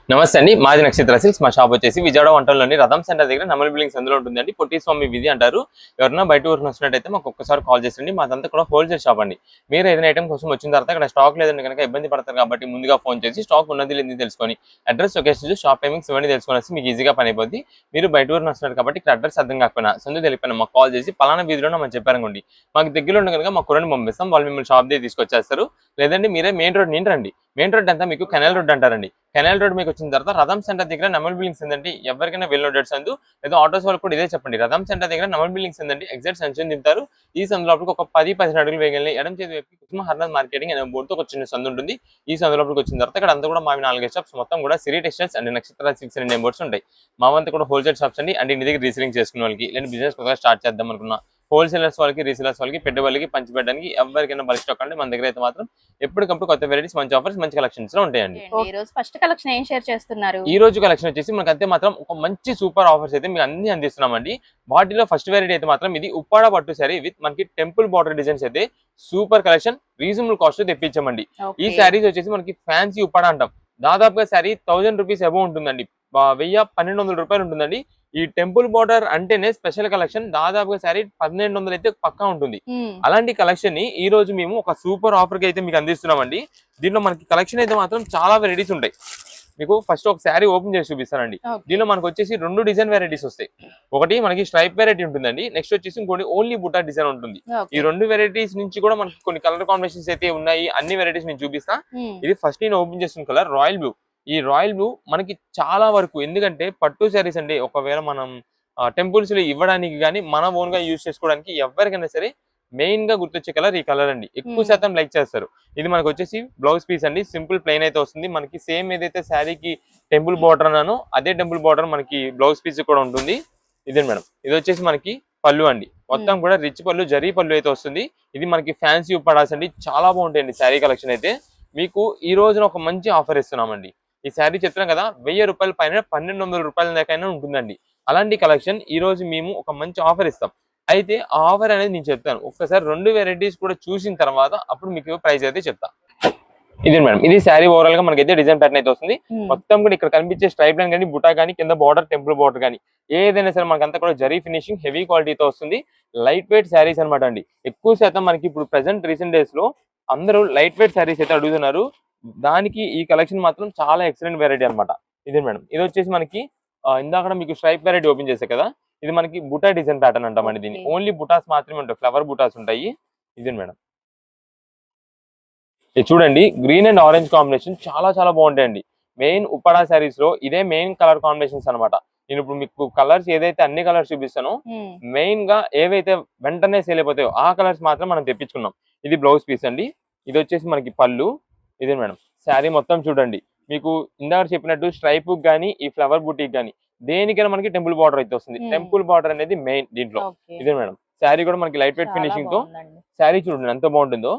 నమస్తే అండి. మాది నక్షత్ర సిల్క్స్. మా షాప్ వచ్చేసి విజయవాడ వంటల్లోని రథం సెంటర్ దగ్గర నమల్ బిల్డింగ్స్ అందులో ఉంటుందండి. పొట్టి స్వామి వీధి అంటారు. ఎవరైనా బయట ఊరికి వచ్చినట్టయితే మాకు ఒక్కసారి కాల్ చేసండి. మాదంతా కూడా హోల్సేల్ షాప్ అండి. మీరు ఏదైనా ఐటమ్ కోసం వచ్చిన తర్వాత ఇక్కడ స్టాక్ లేదంటే కనుక ఇబ్బంది పడతారు కాబట్టి ముందుగా ఫోన్ చేసి స్టాక్ ఉన్నది లేదని తెలుసుకొని అడ్రస్, లొకేషన్, షాప్ టైమింగ్స్ ఇవన్నీ తెలుసుకొని మీకు ఈజీగా పని అయిపోద్ది. మీరు బయట ఊరిని వస్తున్నారు కాబట్టి ఇక్కడ అడ్రస్ అర్థం కాకపోయినా సందు తెలిపిన మాకు కాల్ చేసి పలానా వీధిలో మనం చెప్పారనుకోండి, మాకు దగ్గరలో ఉన్న కనుక మా కుర్రని పంపిస్తాం. వాళ్ళు మిమ్మల్ని షాప్ దగ్గర తీసుకొచ్చేస్తారు. లేదంటే మీరే మెయిన్ రోడ్ నిండి రండి. మెయిన్ రోడ్ అంతా మీకు కెనాల్ రోడ్ అంటారండి. కెనాల్ రోడ్ మీకు వచ్చిన తర్వాత రథం సెంటర్ దగ్గర నమల్ బిల్డింగ్స్ ఉందండి. ఎవరికైనా వెళ్ళొడ్స్ అందు లేదా ఆటోస్ వాళ్ళకి కూడా ఇదే చెప్పండి. రథం సెంటర్ దగ్గర నమల్ బిల్డింగ్స్ ఉందండి. ఎగ్జాక్ట్ సంచం దింపుతారు. ఈ సందులోపలికి ఒక 10-15 అడుగులు వేయగలిగి ఎడం చేతి వైపు కుసుమ హర్నాథ్ మార్కెటింగ్ అనే బోర్డుతో ఒక చిన్న సందు ఉంటుంది. ఈ సందులోపలికి వచ్చిన తర్వాత ఇక్కడ అంతా కూడా మావి 4 షాప్స్ మొత్తం కూడా సిరి టెక్స్టైల్స్ అండ్ నక్షత్ర సిల్క్స్ అనే బోర్డ్స్ ఉంటాయి. మావంతా కూడా హోల్సేల్ షాప్స్ అండి. అంటే ఇంటి దగ్గర రీసెలింగ్ చేసుకునే వాళ్ళకి లేదా బిజినెస్ కొత్తగా స్టార్ట్ చేద్దాం అనుకున్నా హోల్సేలర్స్ వాళ్ళకి, రీసేలర్స్ వాళ్ళకి, పెద్దవాళ్ళకి పంచిపెట్టడానికి ఎవరికైనా బల్క్ స్టాక్ అంటే మన దగ్గర అయితే మాత్రం ఎప్పటికప్పుడు కొత్త వెరైటీస్, మంచి ఆఫర్స్, మంచి కలెక్షన్స్ లో ఉంటాయండి. ఈ రోజు ఫస్ట్ కలెక్షన్ ఏం షేర్ చేస్తున్నారు? ఈ రోజు కలెక్షన్ వచ్చేసి మనకు అంతే మాత్రం ఒక మంచి సూపర్ ఆఫర్స్ అయితే మీకు అన్ని అందిస్తున్నామండి. వాటిలో ఫస్ట్ వెరైటీ అయితే మాత్రం ఇది ఉప్పాడ పట్టు శారీ విత్ మనకి టెంపుల్ బార్డర్ డిజైన్స్ అయితే సూపర్ కలెక్షన్, రీజనబుల్ కాస్ట్ తెప్పించామండి. ఈ శారీస్ వచ్చేసి మనకి ఫ్యాన్సీ ఉప్పాడ అంటాం. దాదాపుగా శారీ 1000 రూపీస్ అబౌవ్ ఉంటుందండి. 1000-1200 రూపాయలు ఉంటుందండి. ఈ టెంపుల్ బార్డర్ అంటేనే స్పెషల్ కలెక్షన్. దాదాపుగా శారీ 1200 అయితే పక్కా ఉంటుంది. అలాంటి కలెక్షన్ ని ఈ రోజు మేము ఒక సూపర్ ఆఫర్ కి అయితే మీకు అందిస్తున్నామండి. దీనిలో మనకి కలెక్షన్ అయితే మాత్రం చాలా వెరైటీస్ ఉంటాయి. మీకు ఫస్ట్ ఒక శారీ ఓపెన్ చేసి చూపిస్తానండి. దీనిలో మనకు వచ్చేసి 2 డిజైన్ వెరైటీస్ వస్తాయి. ఒకటి మనకి స్ట్రైప్ వెరైటీ ఉంటుందండి. నెక్స్ట్ వచ్చేసి ఇంకోటి ఓన్లీ బుటా డిజైన్ ఉంటుంది. ఈ 2 వెరైటీస్ నుంచి కూడా మనకి కొన్ని కలర్ కాంబినేషన్స్ అయితే ఉన్నాయి. అన్ని వెరైటీస్ నేను చూపిస్తా. ఇది ఫస్ట్ నేను ఓపెన్ చేసిన కలర్ రాయల్ బ్లూ. ఈ రాయల్ బ్లూ మనకి చాలా వరకు, ఎందుకంటే పట్టు శారీస్ అండి ఒకవేళ మనం టెంపుల్స్ లో ఇవ్వడానికి కానీ మన ఓన్ గా యూజ్ చేసుకోవడానికి ఎవరికైనా సరే మెయిన్ గా గుర్తొచ్చే కలర్ ఈ కలర్ అండి. ఎక్కువ శాతం లైక్ చేస్తారు. ఇది మనకు వచ్చేసి బ్లౌజ్ పీస్ అండి. సింపుల్ ప్లెయిన్ అయితే వస్తుంది. మనకి సేమ్ ఏదైతే శారీకి టెంపుల్ బార్డర్ అన్నానో అదే టెంపుల్ బార్డర్ మనకి బ్లౌజ్ పీస్ కూడా ఉంటుంది. ఇదే మేడం. ఇది వచ్చేసి మనకి పళ్ళు అండి. మొత్తం కూడా రిచ్ పళ్ళు, జరీ పళ్ళు అయితే వస్తుంది. ఇది మనకి ఫ్యాన్సీ ఉప్పాడాస్ అండి. చాలా బాగుంటాయండి శారీ కలెక్షన్ అయితే. మీకు ఈ రోజున ఒక మంచి ఆఫర్ ఇస్తున్నామండి. ఈ శారీ చెప్తున్నాం కదా, 1000 రూపాయల పైన 1200 రూపాయల దాకైనా ఉంటుందండి. అలాంటి కలెక్షన్ ఈ రోజు మేము ఒక మంచి ఆఫర్ ఇస్తాం. అయితే ఆ ఆఫర్ అనేది నేను చెప్తాను. ఒక్కసారి 2 వెరైటీస్ కూడా చూసిన తర్వాత అప్పుడు మీకు ప్రైస్ అయితే చెప్తా. ఇది మేడం, ఇది శారీ ఓవరాల్ గా మనకైతే డిజైన్ ప్యాటర్న్ అయితే వస్తుంది. మొత్తం కూడా ఇక్కడ కనిపించే స్ట్రైప్ లైన్ కానీ, బుటా కానీ, కింద బార్డర్, టెంపుల్ బార్డర్ కానీ ఏదైనా సరే మనకంతా కూడా జరీ ఫినిషింగ్, హెవీ క్వాలిటీతో వస్తుంది. లైట్ వెయిట్ శారీస్ అనమాట అండి. ఎక్కువ శాతం మనకి ఇప్పుడు ప్రెసెంట్ రీసెంట్ డేస్ లో అందరూ లైట్ వెయిట్ శారీస్ అయితే అడుగుతున్నారు. దానికి ఈ కలెక్షన్ మాత్రం చాలా ఎక్సలెంట్ వెరైటీ అనమాట. ఇది మేడం, ఇది వచ్చేసి మనకి ఇందాక మీకు స్ట్రైప్ వెరైటీ ఓపెన్ చేసే కదా, ఇది మనకి బుటా డిజైన్ ప్యాటర్న్ అంటామండి. దీన్ని ఓన్లీ బుటాస్ మాత్రమే ఉంటాయి, ఫ్లవర్ బుటాస్ ఉంటాయి. ఇది మేడం, ఇది చూడండి, గ్రీన్ అండ్ ఆరెంజ్ కాంబినేషన్ చాలా చాలా బాగుంటాయండి. మెయిన్ ఉప్పాడా శారీస్ లో ఇదే మెయిన్ కలర్ కాంబినేషన్స్ అనమాట. నేను ఇప్పుడు మీకు కలర్స్ ఏదైతే అన్ని కలర్స్ చూపిస్తానో మెయిన్ గా ఏవైతే వెంటనే సేల్ అయిపోతాయో ఆ కలర్స్ మాత్రం మనం తెప్పించుకున్నాం. ఇది బ్లౌజ్ పీస్ అండి. ఇది వచ్చేసి మనకి పళ్ళు. ఇదే మేడం, శారీ మొత్తం చూడండి. మీకు ఇందాక చెప్పినట్టు స్ట్రైప్ గానీ, ఈ ఫ్లవర్ బుటీకి గానీ దేనికైనా మనకి టెంపుల్ బార్డర్ అయితే వస్తుంది. టెంపుల్ బార్డర్ అనేది మెయిన్ దీంట్లో. ఇదే మేడం, శారీ కూడా మనకి లైట్ వెయిట్ ఫినిషింగ్ తో శారీ చూడండి ఎంత బాగుంటుందో.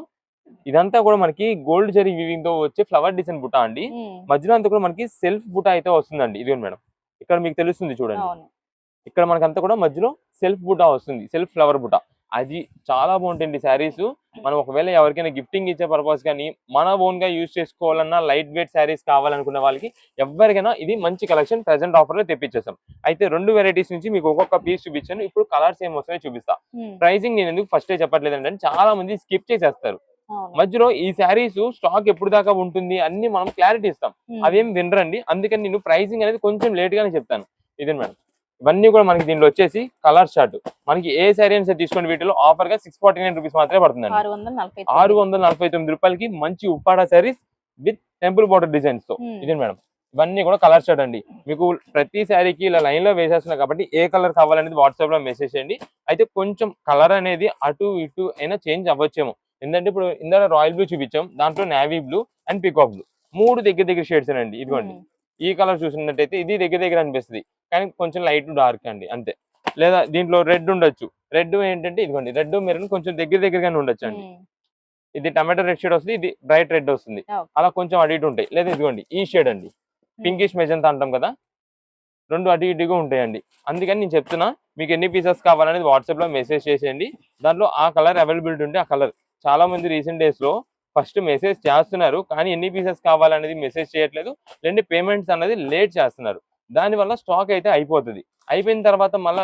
ఇదంతా కూడా మనకి గోల్డ్ జరీ వీవింగ్ తో వచ్చే ఫ్లవర్ డిజైన్ బుటా అండి. మధ్యలో అంతా కూడా మనకి సెల్ఫ్ బుటా అయితే వస్తుందండి. ఇది మేడం, ఇక్కడ మీకు తెలుస్తుంది చూడండి. ఇక్కడ మనకంతా కూడా మధ్యలో సెల్ఫ్ బుటా వస్తుంది, సెల్ఫ్ ఫ్లవర్ బుటా. అది చాలా బాగుంటుంది శారీస్. మనం ఒకవేళ ఎవరికైనా గిఫ్టింగ్ ఇచ్చే పర్పస్ కానీ, మన ఓన్ గా యూజ్ చేసుకోవాలన్నా, లైట్ వెయిట్ శారీస్ కావాలనుకున్న వాళ్ళకి ఎవరికైనా ఇది మంచి కలెక్షన్ ప్రెసెంట్ ఆఫర్ లో తెప్పించేస్తాం. అయితే 2 వెరైటీస్ నుంచి మీకు ఒక్కొక్క పీస్ చూపించాను. ఇప్పుడు కలర్స్ ఏం వస్తాయో చూపిస్తా. ప్రైసింగ్ నేను ఎందుకు ఫస్టే చెప్పట్లేదంటే చాలా మంది స్కిప్ చేసేస్తారు. మధ్యలో ఈ శారీస్ స్టాక్ ఎప్పుడు దాకా ఉంటుంది అన్ని మనం క్లారిటీ ఇస్తాం, అవేం వినరండి. అందుకని నేను ప్రైసింగ్ అనేది కొంచెం లేట్ గానే చెప్తాను. ఇదే మేడం, ఇవన్నీ కూడా మనకి దీంట్లో వచ్చేసి కలర్ షార్ట్. మనకి ఏ శారీ అని తీసుకోండి, వీటిలో ఆఫర్ గా 649 రూపీస్ మాత్రమే పడుతుందండి. 649 రూపాయలకి మంచి Uppada saris with temple border designs తో. ఇదే మేడం, ఇవన్నీ కూడా కలర్ షార్ట్ అండి. మీకు ప్రతి శారీకి ఇలా లైన్ లో వేసేస్తున్నాయి కాబట్టి ఏ కలర్ కావాలనేది వాట్సాప్ లో మెసేజ్ చేయండి. అయితే కొంచెం కలర్ అనేది అటు ఇటు అయినా చేంజ్ అవ్వచ్చేమో. ఎందుకంటే ఇప్పుడు ఇందాక రాయల్ బ్లూ చూపించాం, దాంట్లో navy blue and peacock blue 3 దగ్గర షేడ్స్ అండి. ఇదిగోండి, ఈ కలర్ చూసినట్టయితే ఇది దగ్గర అనిపిస్తుంది, కానీ కొంచెం లైట్ డార్క్ అండి అంతే. లేదా దీంట్లో రెడ్ ఉండొచ్చు. రెడ్ ఏంటంటే ఇదిగోండి, రెడ్ మెరూన్ కొంచెం దగ్గరగానే ఉండొచ్చు అండి. ఇది టమాటో రెడ్ షేడ్ వస్తుంది, ఇది బ్రైట్ రెడ్ వస్తుంది. అలా కొంచెం అటు ఇటు ఉంటాయి. లేదా ఇదిగోండి ఈ షేడ్ అండి, పింకిష్ మెజంతా అంటాం కదా, 2 అటు ఇటుగా ఉంటాయండి. అందుకని నేను చెప్తున్నా, మీకు ఎన్ని పీసెస్ కావాలనేది వాట్సాప్ లో మెసేజ్ చేసేయండి. దాంట్లో ఆ కలర్ అవైలబిలిటీ ఉంటే ఆ కలర్. చాలా మంది రీసెంట్ డేస్ లో ఫస్ట్ మెసేజ్ చేస్తున్నారు, కానీ ఎన్ని పీసెస్ కావాలనేది మెసేజ్ చేయట్లేదు, లేదంటే పేమెంట్స్ అనేది లేట్ చేస్తున్నారు. దానివల్ల స్టాక్ అయితే అయిపోతుంది. అయిపోయిన తర్వాత మళ్ళీ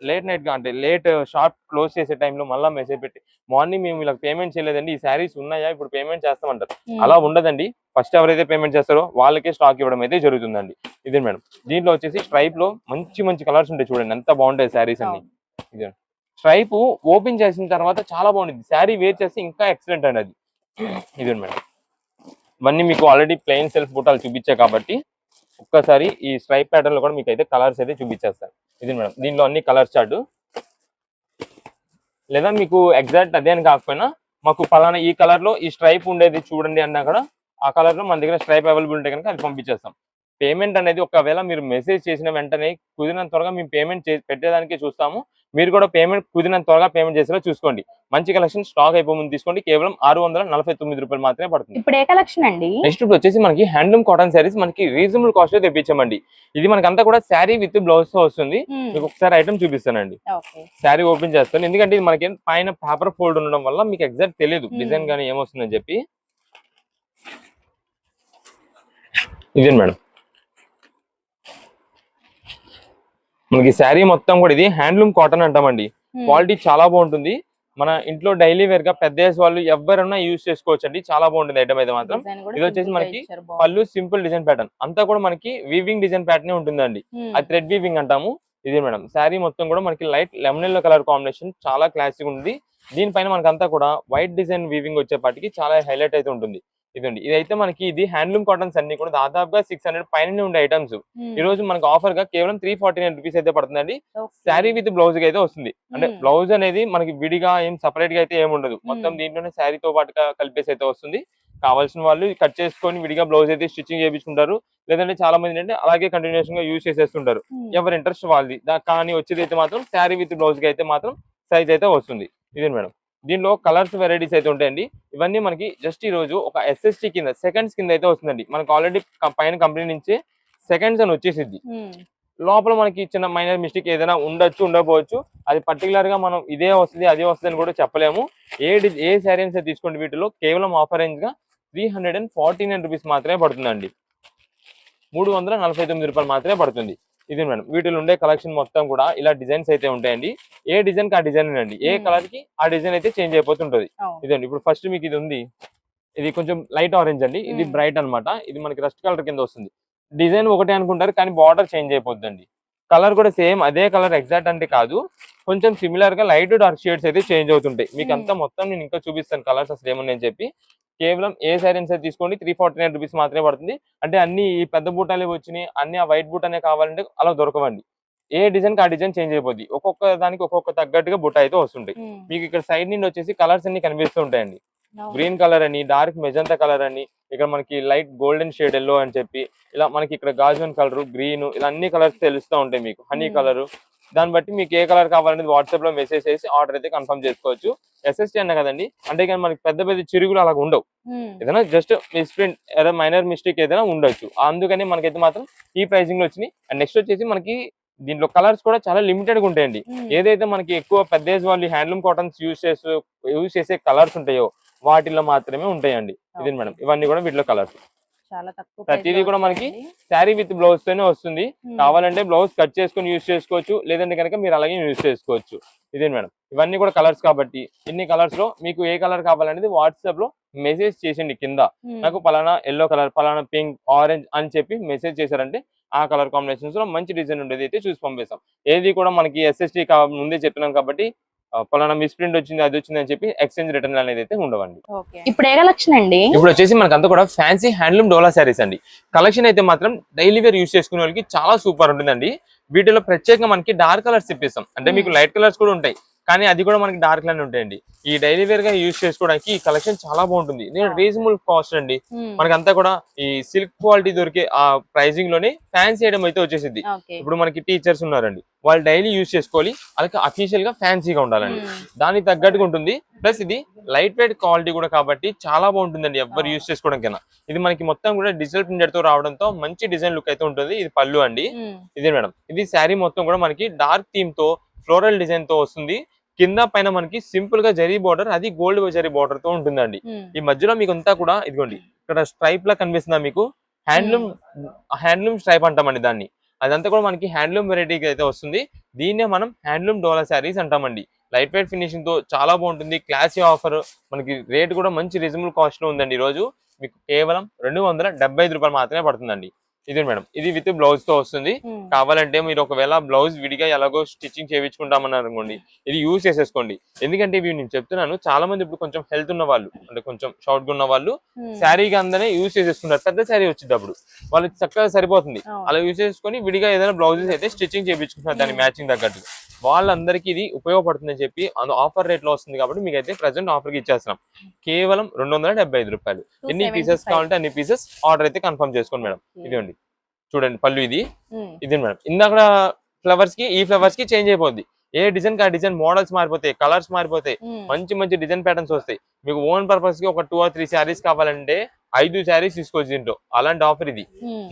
లేట్ నైట్గా అంటే లేట్ షాప్ క్లోజ్ చేసే టైంలో మళ్ళీ మెసేజ్ పెట్టి మార్నింగ్ మేము ఇలా పేమెంట్ చేయలేదండి, ఈ శారీస్ ఉన్నాయా ఇప్పుడు పేమెంట్ చేస్తామంటారు. అలా ఉండదండి. ఫస్ట్ ఎవరైతే పేమెంట్ చేస్తారో వాళ్ళకే స్టాక్ ఇవ్వడం అయితే జరుగుతుందండి. ఇదే మేడం. దీంట్లో వచ్చేసి స్ట్రైప్ లో మంచి మంచి కలర్స్ ఉంటాయి, చూడండి ఎంత బాగుంటాయి శారీస్ అన్ని. ఇదే స్ట్రైప్ ఓపెన్ చేసిన తర్వాత చాలా బాగుంటుంది, శారీ వేర్ చేస్తే ఇంకా ఎక్సలెంట్ అండి అది. ఇదే మేడం. ఇవన్నీ మీకు ఆల్రెడీ ప్లెయిన్ సెల్ఫ్ బుట్టాలు చూపించా కాబట్టి ఒక్కసారి ఈ స్ట్రైప్ ప్యాటర్న్ లో కూడా మీకు అయితే కలర్స్ అయితే చూపించేస్తాను. ఇది మేడం. దీనిలో అన్ని కలర్ చార్ట్, లేదా మీకు ఎగ్జాక్ట్ అదే అని కాకపోయినా మాకు పలానా ఈ కలర్ లో ఈ స్ట్రైప్ ఉండేది చూడండి అన్నా కూడా ఆ కలర్ లో మన దగ్గర స్ట్రైప్ అవైలబుల్ ఉంటే కనుక అది పంపించేస్తాం. పేమెంట్ అనేది ఒకవేళ మీరు మెసేజ్ చేసిన వెంటనే కుదిరినంత త్వరగా మేము పేమెంట్ పెట్టేదానికి చూస్తాము. మీరు కూడా పేమెంట్ కుదిరినంత త్వరగా పేమెంట్ చేసేలా చూసుకోండి. మంచి కలెక్షన్ స్టాక్ అయిపోయి తీసుకోండి. కేవలం 649 రూపాయలు మాత్రమే పడుతుంది. ఇప్పుడు ఏ కలెక్షన్ అండి? నెక్స్ట్ ఇప్పుడు వచ్చేసి మనకి హ్యాండ్లూమ్ కాటన్ శారీస్ మనకి రీజనబుల్ కాస్ట్ లో తెప్పించామండి. ఇది మనకంతా కూడా శారీ విత్ బ్లౌజ్ తో వస్తుంది. మీకు ఒకసారి ఐటమ్ చూపిస్తానండి. శారీ ఓపెన్ చేస్తాను, ఎందుకంటే ఇది మనకి పైన పేపర్ ఫోల్డ్ ఉండడం వల్ల మీకు ఎగ్జాక్ట్ తెలియదు డిజైన్ గానీ ఏమొస్తుందని చెప్పి. ఇదే మేడం. మనకి శారీ మొత్తం కూడా ఇది హ్యాండ్లూమ్ కాటన్ అంటామండి. క్వాలిటీ చాలా బాగుంటుంది. మన ఇంట్లో డైలీ వేర్ గా పెద్ద ఏజ్ వాళ్ళు ఎవరైనా యూజ్ చేసుకోవచ్చు అండి. చాలా బాగుంటుంది ఐటమ్ అయితే మాత్రం. ఇది వచ్చేసి మనకి పళ్ళు సింపుల్ డిజైన్ ప్యాటర్న్, అంతా కూడా మనకి వీవింగ్ డిజైన్ ప్యాటర్న్ ఉంటుందండి. అది థ్రెడ్ వీవింగ్ అంటాము. ఇది మేడం. శారీ మొత్తం కూడా మనకి light lemon yellow colour combination చాలా క్లాసిక్ ఉంది. దీనిపైన మనకంతా కూడా వైట్ డిజైన్ వీవింగ్ వచ్చేపాటికి చాలా హైలైట్ అయితే ఉంటుంది. ఇదండి. ఇదైతే మనకి ఇది హ్యాండ్లూమ్ కాటన్స్ అన్ని కూడా దాదాపుగా 600 పైన ఉండే ఐటమ్స్. ఈ రోజు మనకి ఆఫర్ గా కేవలం 349 రూపీస్ అయితే పడుతుందండి. శారీ విత్ బ్లౌజ్ అయితే వస్తుంది. అంటే బ్లౌజ్ అనేది మనకి విడిగా ఏం సపరేట్ గా అయితే ఏమి ఉండదు, మొత్తం దీంట్లోనే శారీతో పాటుగా కలిపేసి అయితే వస్తుంది. కావాల్సిన వాళ్ళు కట్ చేసుకొని విడిగా బ్లౌజ్ అయితే స్టిచ్చింగ్ చేయించుకుంటారు, లేదంటే చాలా మంది అంటే అలాగే కంటిన్యూషన్ గా యూజ్ చేసేస్తుంటారు. ఎవరి ఇంట్రెస్ట్ వాళ్ళది. కానీ వచ్చేది అయితే మాత్రం శారీ విత్ బ్లౌజ్ కి అయితే మాత్రం సైజ్ అయితే వస్తుంది. ఇదే మేడం. దీనిలో కలర్స్ వెరైటీస్ అయితే ఉంటాయండి. ఇవన్నీ మనకి జస్ట్ ఈ రోజు ఒక ఎస్ఎస్టీ కింద సెకండ్స్ కింద అయితే వస్తుందండి. మనకు ఆల్రెడీ పైన కంపెనీ నుంచి సెకండ్స్ అని వచ్చేసిద్ది. లోపల మనకి చిన్న మైనర్ మిస్టేక్ ఏదైనా ఉండకపోవచ్చు. అది పర్టికులర్ గా మనం ఇదే వస్తుంది అదే వస్తుంది అని కూడా చెప్పలేము. ఏ శారీస్ తీసుకోండి వీటిలో కేవలం ఆఫర్ రేంజ్ గా 349 రూపీస్ మాత్రమే పడుతుందండి. 349 రూపాయలు మాత్రమే పడుతుంది. ఇది మేడం. వీటిలో ఉండే కలెక్షన్ మొత్తం కూడా ఇలా డిజైన్స్ అయితే ఉంటాయండి. ఏ డిజైన్ కి ఆ డిజైన్ అండి, ఏ కలర్ కి ఆ డిజైన్ అయితే చేంజ్ అయిపోతుంటది. ఇదండి. ఇప్పుడు ఫస్ట్ మీకు ఇది ఉంది, ఇది కొంచెం లైట్ ఆరెంజ్ అండి, ఇది బ్రైట్ అన్నమాట. ఇది మనకి రస్ట్ కలర్ కింద వస్తుంది. డిజైన్ ఒకటే అనుకుంటారు కానీ బార్డర్ చేంజ్ అయిపోద్దండి. కలర్ కూడా సేమ్ అదే కలర్ ఎగ్జాక్ట్ అంటే కాదు, కొంచెం సిమిలర్ గా లైట్ డార్క్ షేడ్స్ అయితే చేంజ్ అవుతుంటాయి. మీకు అంతా మొత్తం నేను ఇంకా చూపిస్తాను కలర్స్ అసలు ఏమున్నాయని చెప్పి. కేవలం ఏ శారీస్ అయితే తీసుకోండి 349 రూపీస్ మాత్రమే పడుతుంది. అంటే అన్ని ఈ పెద్ద బూటాలే వచ్చినాయి, అన్ని ఆ వైట్ బూట్ అనే కావాలంటే అలా దొరకవండి. ఏ డిజైన్ కి ఆ డిజైన్ చేంజ్ అయిపోద్ది. ఒక్కొక్క దానికి ఒక్కొక్క తగ్గట్టుగా బుట్ట అయితే వస్తుంటాయి. మీకు ఇక్కడ సైడ్ నుండి వచ్చేసి కలర్స్ అన్ని కనిపిస్తూ ఉంటాయండి. గ్రీన్ కలర్ అని, డార్క్ మెజంతా కలర్ అని, ఇక్కడ మనకి లైట్ గోల్డెన్ షేడ్ ఎల్లో అని చెప్పి, ఇలా మనకి ఇక్కడ గాజువన్ కలర్, గ్రీన్, ఇలా అన్ని కలర్స్ తెలుస్తూ ఉంటాయి మీకు. హనీ కలర్, దాన్ని బట్టి మీకు ఏ కలర్ కావాలనేది వాట్సాప్ లో మెసేజ్ చేసి ఆర్డర్ అయితే కన్ఫర్మ్ చేసుకోవచ్చు. ఎస్ఎస్టీ అన్న కదండి, అంటే కానీ మనకి పెద్ద పెద్ద చిరుగులు అలా ఉండవు. ఏదైనా జస్ట్ మిస్ప్రింట్ ఏదైనా మైనర్ మిస్టేక్ ఏదైనా ఉండొచ్చు. అందుకని మనకైతే మాత్రం ఈ ప్రైసింగ్ లో వచ్చినాయి. అండ్ నెక్స్ట్ వచ్చేసి మనకి దీంట్లో కలర్స్ కూడా చాలా లిమిటెడ్ గా ఉంటాయండి. ఏదైతే మనకి ఎక్కువ పెద్ద ఏజ్ వాళ్ళు హ్యాండ్లూమ్ కాటన్స్ యూజ్ చేసే కలర్స్ ఉంటాయో వాటిలో మాత్రమే ఉంటాయండి. ఇది మేడం. ఇవన్నీ కూడా వీటిలో కలర్స్. ప్రతిదీ కూడా మనకి శారీ విత్ బ్లౌజ్ తోనే వస్తుంది. కావాలంటే బ్లౌజ్ కట్ చేసుకొని యూజ్ చేసుకోవచ్చు, లేదంటే కనుక మీరు అలాగే యూజ్ చేసుకోవచ్చు. ఇదే మేడం. ఇవన్నీ కూడా కలర్స్ కాబట్టి ఇన్ని కలర్స్ లో మీకు ఏ కలర్ కావాలనేది వాట్సాప్ లో మెసేజ్ చేసిండి కింద, నాకు పలానా ఎల్లో కలర్, పలానా పింక్, ఆరెంజ్ అని చెప్పి మెసేజ్ చేశారంటే ఆ కలర్ కాంబినేషన్స్ లో మంచి డిజైన్ ఉండేది అయితే చూసి పంపిస్తాం. ఏది కూడా మనకి ఎస్ఎస్టీ ముందే చెప్పినాం కాబట్టి పలానా మిస్ప్రింట్ వచ్చింది అది వచ్చింది అని చెప్పి ఎక్స్చేంజ్ రిటర్న్ అనేది అయితే ఉండవండి. ఇప్పుడు ఏ కలెక్షన్ అండి? ఇప్పుడు వచ్చేసి మనకి అంతా కూడా ఫ్యాన్సీ హ్యాండ్లూమ్ డోలా శారీస్ అండి. కలెక్షన్ అయితే మాత్రం డైలీ వేర్ యూజ్ చేసుకునే వాళ్ళకి చాలా సూపర్ ఉంటుందండి. వీటిలో ప్రత్యేకంగా మనకి డార్క్ కలర్స్ ఇప్పిస్తాం. అంటే మీకు లైట్ కలర్స్ కూడా ఉంటాయి, కానీ అది కూడా మనకి డార్క్ లైన్ ఉంటాయండి. ఈ డైలీ వేర్ గా యూజ్ చేసుకోవడానికి ఈ కలెక్షన్ చాలా బాగుంటుంది. నేను రీజనబుల్ కాస్ట్ అండి. మనకంతా కూడా ఈ సిల్క్ క్వాలిటీ దొరికే ఆ ప్రైజింగ్ లోనే ఫ్యాన్సీ ఐటమ్ అయితే వచ్చేసింది. ఇప్పుడు మనకి టీచర్స్ ఉన్నారండి, వాళ్ళు డైలీ యూజ్ చేసుకోవాలి, అలాగే అఫీషియల్ గా ఫ్యాన్సీగా ఉండాలండి, దానికి తగ్గట్టుగా ఉంటుంది. ప్లస్ ఇది లైట్ వెయిట్ క్వాలిటీ కూడా కాబట్టి చాలా బాగుంటుందండి ఎవరు యూజ్ చేసుకోవడం కన్నా. ఇది మనకి మొత్తం కూడా డిజిటల్ ప్రింటర్ తో రావడంతో మంచి డిజైన్ లుక్ అయితే ఉంటుంది. ఇది పళ్ళు అండి. ఇదే మేడం. ఇది శారీ మొత్తం కూడా మనకి డార్క్ థీమ్ తో ఫ్లోరల్ డిజైన్ తో వస్తుంది. కింద పైన మనకి సింపుల్ గా జరీ బార్డర్, అది గోల్డ్ జరీ బార్డర్ తో ఉంటుందండి. ఈ మధ్యలో మీకు అంతా కూడా ఇదిగోండి ఇక్కడ స్ట్రైప్ లా కనిపిస్తుందా మీకు, హ్యాండ్లూమ్ స్ట్రైప్ అంటామండి దాన్ని. అదంతా కూడా మనకి హ్యాండ్లూమ్ వెరైటీకి అయితే వస్తుంది. దీన్నే మనం హ్యాండ్లూమ్ డోలా శారీస్ అంటామండి. లైట్ వెయిట్ ఫినిషింగ్ తో చాలా బాగుంటుంది. క్లాసీ ఆఫర్, మనకి రేట్ కూడా మంచి రీజనబుల్ కాస్ట్ లో ఉందండి. ఈ రోజు మీకు కేవలం 275 రూపాయలు మాత్రమే పడుతుందండి. ఇది మేడం, ఇది విత్ బ్లౌజ్ తో వస్తుంది. కావాలంటే మీరు ఒకవేళ బ్లౌజ్ విడిగా ఎలాగో స్టిచ్చింగ్ చేయించుకుంటామన్నారు అనుకోండి, ఇది యూజ్ చేసేసుకోండి. ఎందుకంటే ఇవి నేను చెప్తున్నాను, చాలా మంది ఇప్పుడు కొంచెం హెల్త్ ఉన్న వాళ్ళు, అంటే కొంచెం షార్ట్ గా ఉన్న వాళ్ళు శారీగా అందనే యూజ్ చేసేసుకుంటారు. పెద్ద శారీ వచ్చేటప్పుడు వాళ్ళకి చక్కగా సరిపోతుంది. అలా యూజ్ చేసుకొని విడిగా ఏదైనా బ్లౌజెస్ అయితే స్టిచ్చింగ్ చేయించుకుంటున్నారు దాని మ్యాచింగ్ తగ్గట్టు. వాళ్ళందరికీ ఇది ఉపయోగపడుతుందని చెప్పి ఆఫర్ రేట్ లో వస్తుంది కాబట్టి మీకు అయితే ప్రెసెంట్ ఆఫర్ కి ఇచ్చేస్తున్నాం. కేవలం 275 రూపాయలు. ఎన్ని పీసెస్ కావాలంటే అన్ని పీసెస్ ఆర్డర్ అయితే కన్ఫర్మ్ చేసుకోండి మేడం. ఇదిగోండి చూడండి పళ్ళు, ఇది మేడం. ఇందాక ఫ్లవర్స్ కి ఈ ఫ్లవర్స్ కి చేంజ్ అయిపోద్ది. ఏ డిజైన్ కి ఆ డిజైన్ మోడల్స్ మారిపోతాయి, కలర్స్ మారిపోతాయి, మంచి మంచి డిజైన్ ప్యాటర్న్స్ వస్తాయి. మీకు ఓన్ పర్పస్ కి ఒక 2 or 3 శారీస్ కావాలంటే 5 శారీస్ తీసుకోవచ్చు దీంట్లో. అలాంటి ఆఫర్ ఇది.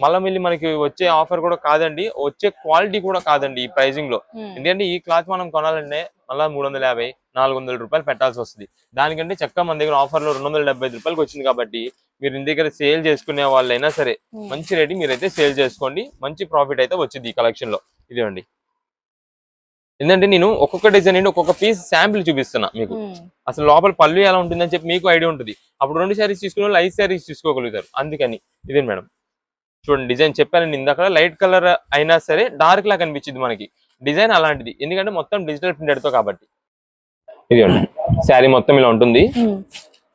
మళ్ళీ మళ్ళీ మనకి వచ్చే ఆఫర్ కూడా కాదండి, వచ్చే క్వాలిటీ కూడా కాదండి ఈ ప్రైజింగ్ లో. ఎందుకంటే ఈ క్లాత్ మనం కొనాలంటే మళ్ళీ 350, 400 రూపాయలు పెట్టాల్సి వస్తుంది. దానికంటే చక్కగా మన దగ్గర ఆఫర్ లో 275 రూపాయలకి వచ్చింది కాబట్టి మీరు ఇంటి దగ్గర సేల్ చేసుకునే వాళ్ళైనా సరే మంచి రేటు మీరైతే సేల్ చేసుకోండి. మంచి ప్రాఫిట్ అయితే వచ్చింది ఈ కలెక్షన్ లో. ఇదేండి, ఎందుకంటే నేను ఒక్కొక్క డిజైన్ నుండి ఒక్కొక్క పీస్ శాంపిల్ చూపిస్తున్నా మీకు. అసలు లోపల పళ్ళు ఎలా ఉంటుందని చెప్పి మీకు ఐడియా ఉంటుంది. అప్పుడు 2 శారీస్ తీసుకునే వాళ్ళు 5 శారీస్ తీసుకోగలుగుతారు. అందుకని ఇదే మేడం చూడండి, డిజైన్ చెప్పానండి ఇందాక, లైట్ కలర్ అయినా సరే డార్క్ లా కనిపించింది మనకి. డిజైన్ అలాంటిది, ఎందుకంటే మొత్తం డిజిటల్ ప్రింటెడ్ తో కాబట్టి. ఇదిగోండి శారీ మొత్తం ఇలా ఉంటుంది.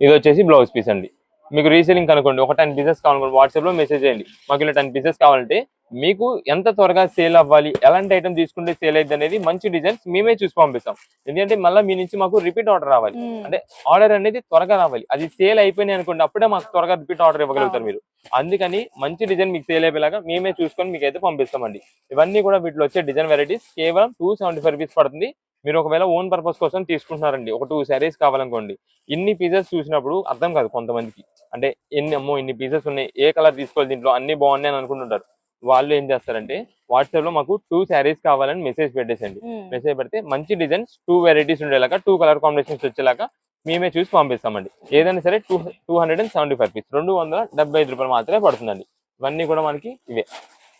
ఇది వచ్చేసి బ్లౌజ్ పీస్ అండి. మీకు రీసేలింగ్ అనుకోండి, ఒక 10 పీసెస్ కావాలనుకోండి వాట్సాప్ లో మెసేజ్ చేయండి. మాకు ఇలా 10 పీసెస్ కావాలంటే మీకు ఎంత త్వరగా సేల్ అవ్వాలి, ఎలాంటి ఐటమ్ తీసుకుంటే సేల్ అయ్యింది అనేది మంచి డిజైన్స్ మేమే చూసి పంపిస్తాం. ఎందుకంటే మళ్ళీ మీ నుంచి మాకు రిపీట్ ఆర్డర్ రావాలి, అంటే ఆర్డర్ అనేది త్వరగా రావాలి. అది సేల్ అయిపోయినాయి అనుకోండి, అప్పుడే మాకు త్వరగా రిపీట్ ఆర్డర్ ఇవ్వగలుగుతారు మీరు. అందుకని మంచి డిజైన్ మీకు సేల్ అయిపోయేలాగా మేమే చూసుకొని మీకు అయితే పంపిస్తామండి. ఇవన్నీ కూడా వీటిలో వచ్చే డిజైన్ వెరైటీస్ కేవలం 275 రూపీస్ పడుతుంది. మీరు ఒకవేళ ఓన్ పర్పస్ కోసం తీసుకుంటున్నారండి, ఒక 2 శారీస్ కావాలనుకోండి, ఇన్ని పీసెస్ చూసినప్పుడు అర్థం కాదు కొంతమందికి. అంటే ఇన్ని పీసెస్ ఉన్నాయి, ఏ కలర్ తీసుకోవాలి, దీంట్లో అన్ని బాగున్నాయి అని అనుకుంటుంటారు. వాళ్ళు ఏం చేస్తారంటే వాట్సాప్ లో మాకు 2 శారీస్ కావాలని మెసేజ్ పెట్టేసండి. మెసేజ్ పెడితే మంచి డిజైన్స్ 2 వెరైటీస్ ఉండేలాగా, 2 కలర్ కాంబినేషన్స్ వచ్చేలాగా మేమే చూసి పంపిస్తామండి. ఏదైనా సరే 275 రూపీస్, 275 రూపాయలు మాత్రమే పడుతుందండి. ఇవన్నీ కూడా మనకి ఇవే.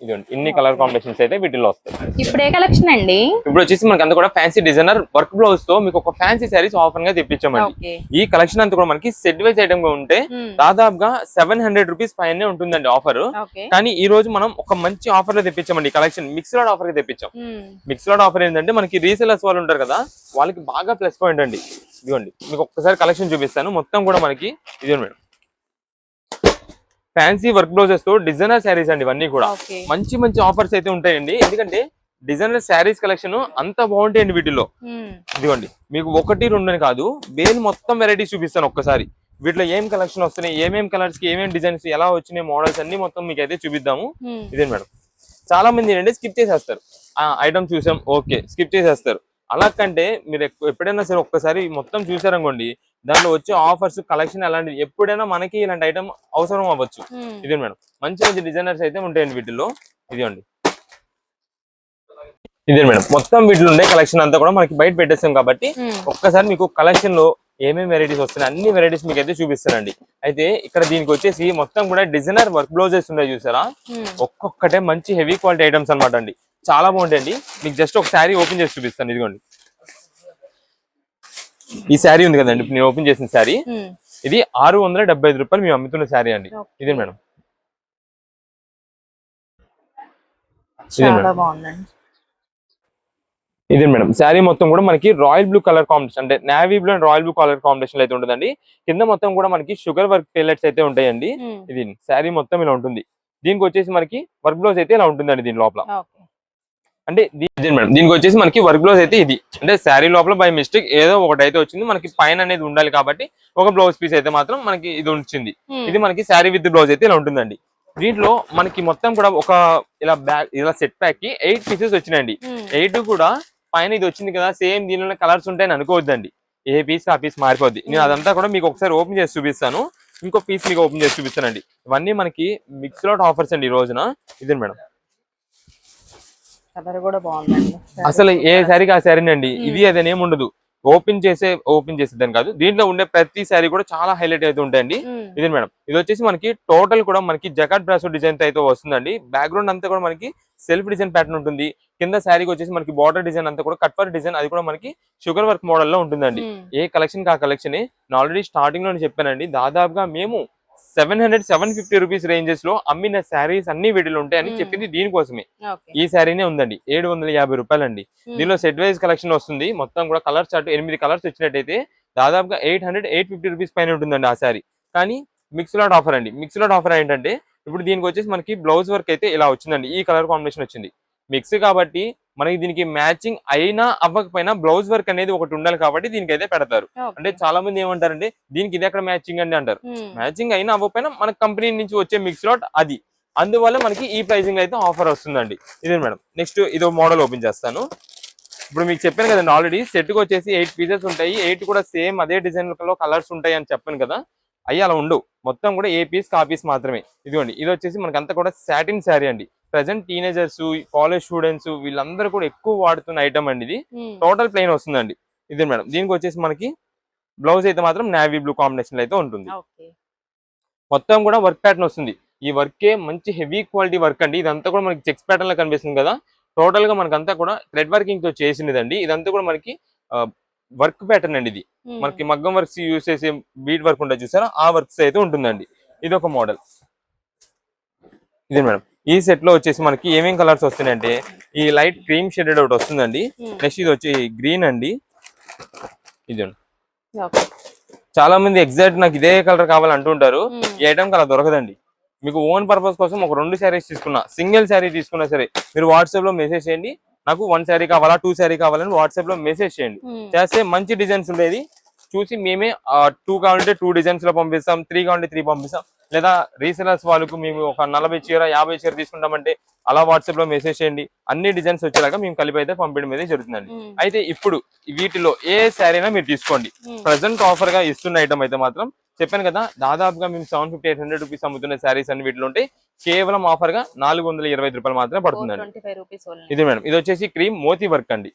ఇదిగోండి ఇన్ని కలర్ కాంబినేషన్స్ అయితే వీటిలో వస్తాయి. ఇప్పుడు ఏ కలెక్షన్ అండి? ఇప్పుడు వచ్చేసి మనకి అంతా కూడా ఫ్యాన్సీ డిజైనర్ వర్క్ బ్లౌజ్ తో మీకు ఒక ఫ్యాన్సీ శారీస్ ఆఫర్ గా తెప్పించామండి. ఈ కలెక్షన్ అంతా కూడా మనకి సెట్ వైజ్ ఐటమ్ గా ఉంటే దాదాపుగా 700 రూపీస్ పైనే ఉంటుందండి ఆఫర్. కానీ ఈ రోజు మనం ఒక మంచి ఆఫర్ లో తెప్పించామండి. కలెక్షన్ మిక్స్డ్ ఆఫర్ గా తెప్పించాం. మిక్స్డ్ ఆఫర్ ఏంటంటే మనకి రీసేలర్స్ వాళ్ళు ఉంటారు కదా, వాళ్ళకి బాగా ప్లస్ పాయింట్ అండి. ఇదిగోండి మీకు ఒక్కసారి కలెక్షన్ చూపిస్తాను. మొత్తం కూడా మనకి ఇదిగోండి మేడం ఫ్యాన్సీ వర్క్ బ్లౌజెస్ తో డిజైనర్ శారీస్ అండి. ఇవన్నీ కూడా మంచి మంచి ఆఫర్స్ అయితే ఉంటాయండి. ఎందుకంటే డిజైనర్ శారీస్ కలెక్షన్ అంత బాగుంటాయండి వీటిలో. ఇదిగోండి మీకు 1, 2 అని కాదు, బేల్ మొత్తం వెరైటీస్ చూపిస్తాను ఒక్కసారి. వీటిలో ఏం కలెక్షన్ వస్తున్నాయి, ఏమేం కలర్స్ కి ఏమేమి డిజైన్స్ ఎలా వచ్చినాయి, మోడల్స్ అన్ని మొత్తం మీకు అయితే చూపిద్దాము. ఇదే మేడం, చాలా మంది ఏంటంటే స్కిప్ చేసేస్తారు. ఆ ఐటమ్ చూసాం ఓకే స్కిప్ చేసేస్తారు. అలా కంటే మీరు ఎప్పుడైనా సరే ఒక్కసారి మొత్తం చూసారనుకోండి, దాంట్లో వచ్చే ఆఫర్స్ కలెక్షన్ అలాంటివి ఎప్పుడైనా మనకి ఇలాంటి ఐటమ్ అవసరం అవ్వచ్చు. ఇదే మేడం మంచి మంచి డిజైనర్స్ అయితే ఉంటాయండి వీటిల్లో. ఇదిగోండి ఇదే మేడం మొత్తం వీటిలో ఉండే కలెక్షన్ అంతా కూడా మనకి బయట పెట్టేస్తాం కాబట్టి ఒక్కసారి మీకు కలెక్షన్ లో ఏమేమి వెరైటీస్ వస్తున్నాయి అన్ని వెరైటీస్ మీకు అయితే చూపిస్తానండి. అయితే ఇక్కడ దీనికి వచ్చేసి మొత్తం కూడా డిజైనర్ వర్క్ బ్లౌజెస్ ఉన్నాయి చూసారా, ఒక్కొక్కటే మంచి హెవీ క్వాలిటీ ఐటమ్స్ అనమాట అండి. చాలా బాగుంటాయండి. మీకు జస్ట్ ఒక శారీ ఓపెన్ చేసి చూపిస్తాను. ఇదిగోండి ఈ శారీ ఉంది కదండి, నేను ఓపెన్ చేసిన శారీ, ఇది 675 రూపాయలు మేము అమ్ముతున్న శారీ అండి. ఇదే మేడం, ఇదే మేడం శారీ మొత్తం కూడా మనకి రాయల్ బ్లూ కలర్ కాంబినేషన్, అంటే navy blue and royal blue colour combination అయితే ఉంటుందండి. కింద మొత్తం కూడా మనకి షుగర్ వర్క్ పైలెట్స్ అయితే ఉంటాయండి. ఇది శారీ మొత్తం ఇలా ఉంటుంది. దీనికి వచ్చేసి మనకి వర్క్ బ్లౌజ్ అయితే ఇలా ఉంటుందండి. దీని లోపల అంటే మేడం దీనికి వచ్చేసి మనకి వర్క్ బ్లౌజ్ అయితే ఇది, అంటే శారీ లోపల బై మిస్టేక్ ఏదో ఒకటి అయితే వచ్చింది. మనకి పైన అనేది ఉండాలి కాబట్టి ఒక బ్లౌజ్ పీస్ అయితే మాత్రం మనకి ఇది వచ్చింది. ఇది మనకి శారీ విత్ బ్లౌజ్ అయితే ఇలా ఉంటుందండి. దీంట్లో మనకి మొత్తం కూడా ఒక ఇలా సెట్ ప్యాక్ కి 8 పీసెస్ వచ్చినాయండి. 8 కూడా పైన ఇది వచ్చింది కదా సేమ్ దీనిలో కలర్స్ ఉంటాయని అనుకోవద్దండి. ఏ పీస్ ఆ పీస్ మారిపోద్ది. నేను అదంతా కూడా మీకు ఒకసారి ఓపెన్ చేసి చూపిస్తాను. ఇంకో పీస్ మీకు ఓపెన్ చేసి చూపిస్తానండి. ఇవన్నీ మనకి మిక్స్డ్ అవుట్ ఆఫర్స్ అండి ఈ రోజున. ఇదే మేడం కలర్ కూడా బాగుందండి. అసలు ఏ శారీకి ఆ శారీ అండి. ఇది అదేనేమి ఉండదు. ఓపెన్ చేసేదాన్ని కాదు, దీంట్లో ఉండే ప్రతి శారీ కూడా చాలా హైలైట్ అయితే ఉంటాయండి. ఇది మేడం, ఇది వచ్చేసి మనకి టోటల్ కూడా మనకి జకాట్ బ్రాసో డిజైన్ అయితే వస్తుందండి. బ్యాక్గ్రౌండ్ అంతా కూడా మనకి సెల్ఫ్ డిజైన్ ప్యాటర్న్ ఉంటుంది. కింద శారీకి వచ్చేసి మనకి బార్డర్ డిజైన్ అంతా కూడా కట్ వర్క్ డిజైన్, అది కూడా మనకి షుగర్ వర్క్ మోడల్ లో ఉంటుందండి. ఏ కలెక్షన్ కా కలెక్షన్ ఆల్రెడీ స్టార్టింగ్ లో చెప్పానండి, దాదాపుగా మేము 700-750 రూపీస్ రేంజెస్ లో అమ్మిన శారీస్ అన్ని వీటిలో ఉంటాయని చెప్పింది దీనికోసమే. ఈ శారీనే ఉందండి 750 రూపాయలండి. దీనిలో సెట్ వైజ్ కలెక్షన్ వస్తుంది. మొత్తం కూడా కలర్ చార్ట్ 8 కలర్స్ వచ్చినట్టయితే దాదాపుగా 800-850 రూపీస్ పైన ఉంటుందండి ఆ శారీ. కానీ మిక్స్ లాట్ ఆఫర్ అండి. మిక్స్ లాట్ ఆఫర్ ఏంటంటే ఇప్పుడు దీనికి వచ్చేసి మనకి బ్లౌజ్ వర్క్ అయితే ఇలా వచ్చిందండి. ఈ కలర్ కాంబినేషన్ వచ్చింది. మిక్స్ కాబట్టి మనకి దీనికి మ్యాచింగ్ అయినా అవ్వకపోయినా బ్లౌజ్ వర్క్ అనేది ఒకటి ఉండాలి కాబట్టి దీనికి అయితే పెడతారు. అంటే చాలా మంది ఏమంటారంటే దీనికి ఇది ఎక్కడ మ్యాచింగ్ అండి అంటారు. మ్యాచింగ్ అయినా అవ్వకపోయినా మన కంపెనీ నుంచి వచ్చే మిక్స్ లాట్ అది, అందువల్ల మనకి ఈ ప్రైసింగ్ అయితే ఆఫర్ వస్తుందండి. ఇదే మేడం. నెక్స్ట్ ఇదో మోడల్ ఓపెన్ చేస్తాను. ఇప్పుడు మీకు చెప్పాను కదండి ఆల్రెడీ, సెట్ కి వచ్చేసి 8 పీసెస్ ఉంటాయి. 8 కూడా సేమ్ అదే డిజైన్ లో కలర్స్ ఉంటాయి అని చెప్పాను కదా, అయ్యి అలా ఉండవు. మొత్తం కూడా ఏ పీస్ కా పీస్ మాత్రమే. ఇదిగోండి, ఇది వచ్చేసి మనకంతా కూడా సాటిన్ శారీ అండి. ప్రెసెంట్ టీనేజర్స్, కాలేజ్ స్టూడెంట్స్ వీళ్ళందరూ కూడా ఎక్కువ వాడుతున్న ఐటమ్ అండి. ఇది టోటల్ ప్లెయిన్ వస్తుందండి. ఇదే మేడం, దీనికి వచ్చేసి మనకి బ్లౌజ్ అయితే మాత్రం నేవీ బ్లూ కాంబినేషన్ అయితే ఉంటుంది. మొత్తం కూడా వర్క్ ప్యాటర్న్ వస్తుంది. ఈ వర్కే మంచి హెవీ క్వాలిటీ వర్క్ అండి. ఇదంతా కూడా మనకి చెక్స్ ప్యాటర్న్ లో కనిపిస్తుంది కదా, టోటల్ గా మనకంతా కూడా థ్రెడ్ వర్కింగ్ తో చేసినదండి. ఇదంతా కూడా మనకి వర్క్ ప్యాటర్న్ అండి. ఇది మనకి మగ్గం వర్క్స్ యూజ్ చేసే బీట్ వర్క్ ఉంటుంది చూసారా, ఆ వర్క్స్ అయితే ఉంటుందండి. ఇది ఒక మోడల్. ఇది మేడం, ఈ సెట్ లో వచ్చేసి మనకి ఏమేం కలర్స్ వస్తున్నాయంటే ఈ లైట్ క్రీమ్ షేడెడ్ ఒకటి వస్తుందండి. నెక్స్ట్ ఇది వచ్చి గ్రీన్ అండి. ఇది చాలా మంది ఎగ్జాక్ట్ నాకు ఇదే కలర్ కావాలి అంటుంటారు. ఈ ఐటమ్ అలా దొరకదండి. మీకు ఓన్ పర్పస్ కోసం ఒక 2 శారీస్ తీసుకున్నా, సింగిల్ శారీ తీసుకున్నా సరే మీరు వాట్సాప్ లో మెసేజ్ చేయండి, నాకు 1 శారీ కావాలా 2 శారీ కావాలని వాట్సాప్ లో మెసేజ్ చేయండి. చేస్తే మంచి డిజైన్స్ ఉండేది చూసి మేమే 2 కావాలంటే 2 డిజైన్స్ లో పంపిస్తాం, 3 కావాలంటే 3 పంపిస్తాం. లేదా రీసెలర్స్ వాళ్ళకు మేము ఒక 40 చీర 50 చీర తీసుకుంటామంటే అలా వాట్సాప్ లో మెసేజ్ చేయండి. అన్ని డిజైన్స్ వచ్చేలాగా మేము కలిపి అయితే పంపించడం అయితే జరుగుతుందండి. అయితే ఇప్పుడు వీటిలో ఏ శారీ అయినా మీరు తీసుకోండి. ప్రెసెంట్ ఆఫర్ గా ఇస్తున్న ఐటమ్ అయితే మాత్రం చెప్పాను కదా, దాదాపుగా మేము 750-800 రూపీస్ అమ్ముతున్న శారీస్ అన్ని వీటిలో ఉంటాయి. కేవలం ఆఫర్ గా 425 రూపాయలు మాత్రమే పడుతుందండి. ఇది మేడం, ఇది వచ్చేసి క్రీమ్ మోతీ వర్క్ అండి.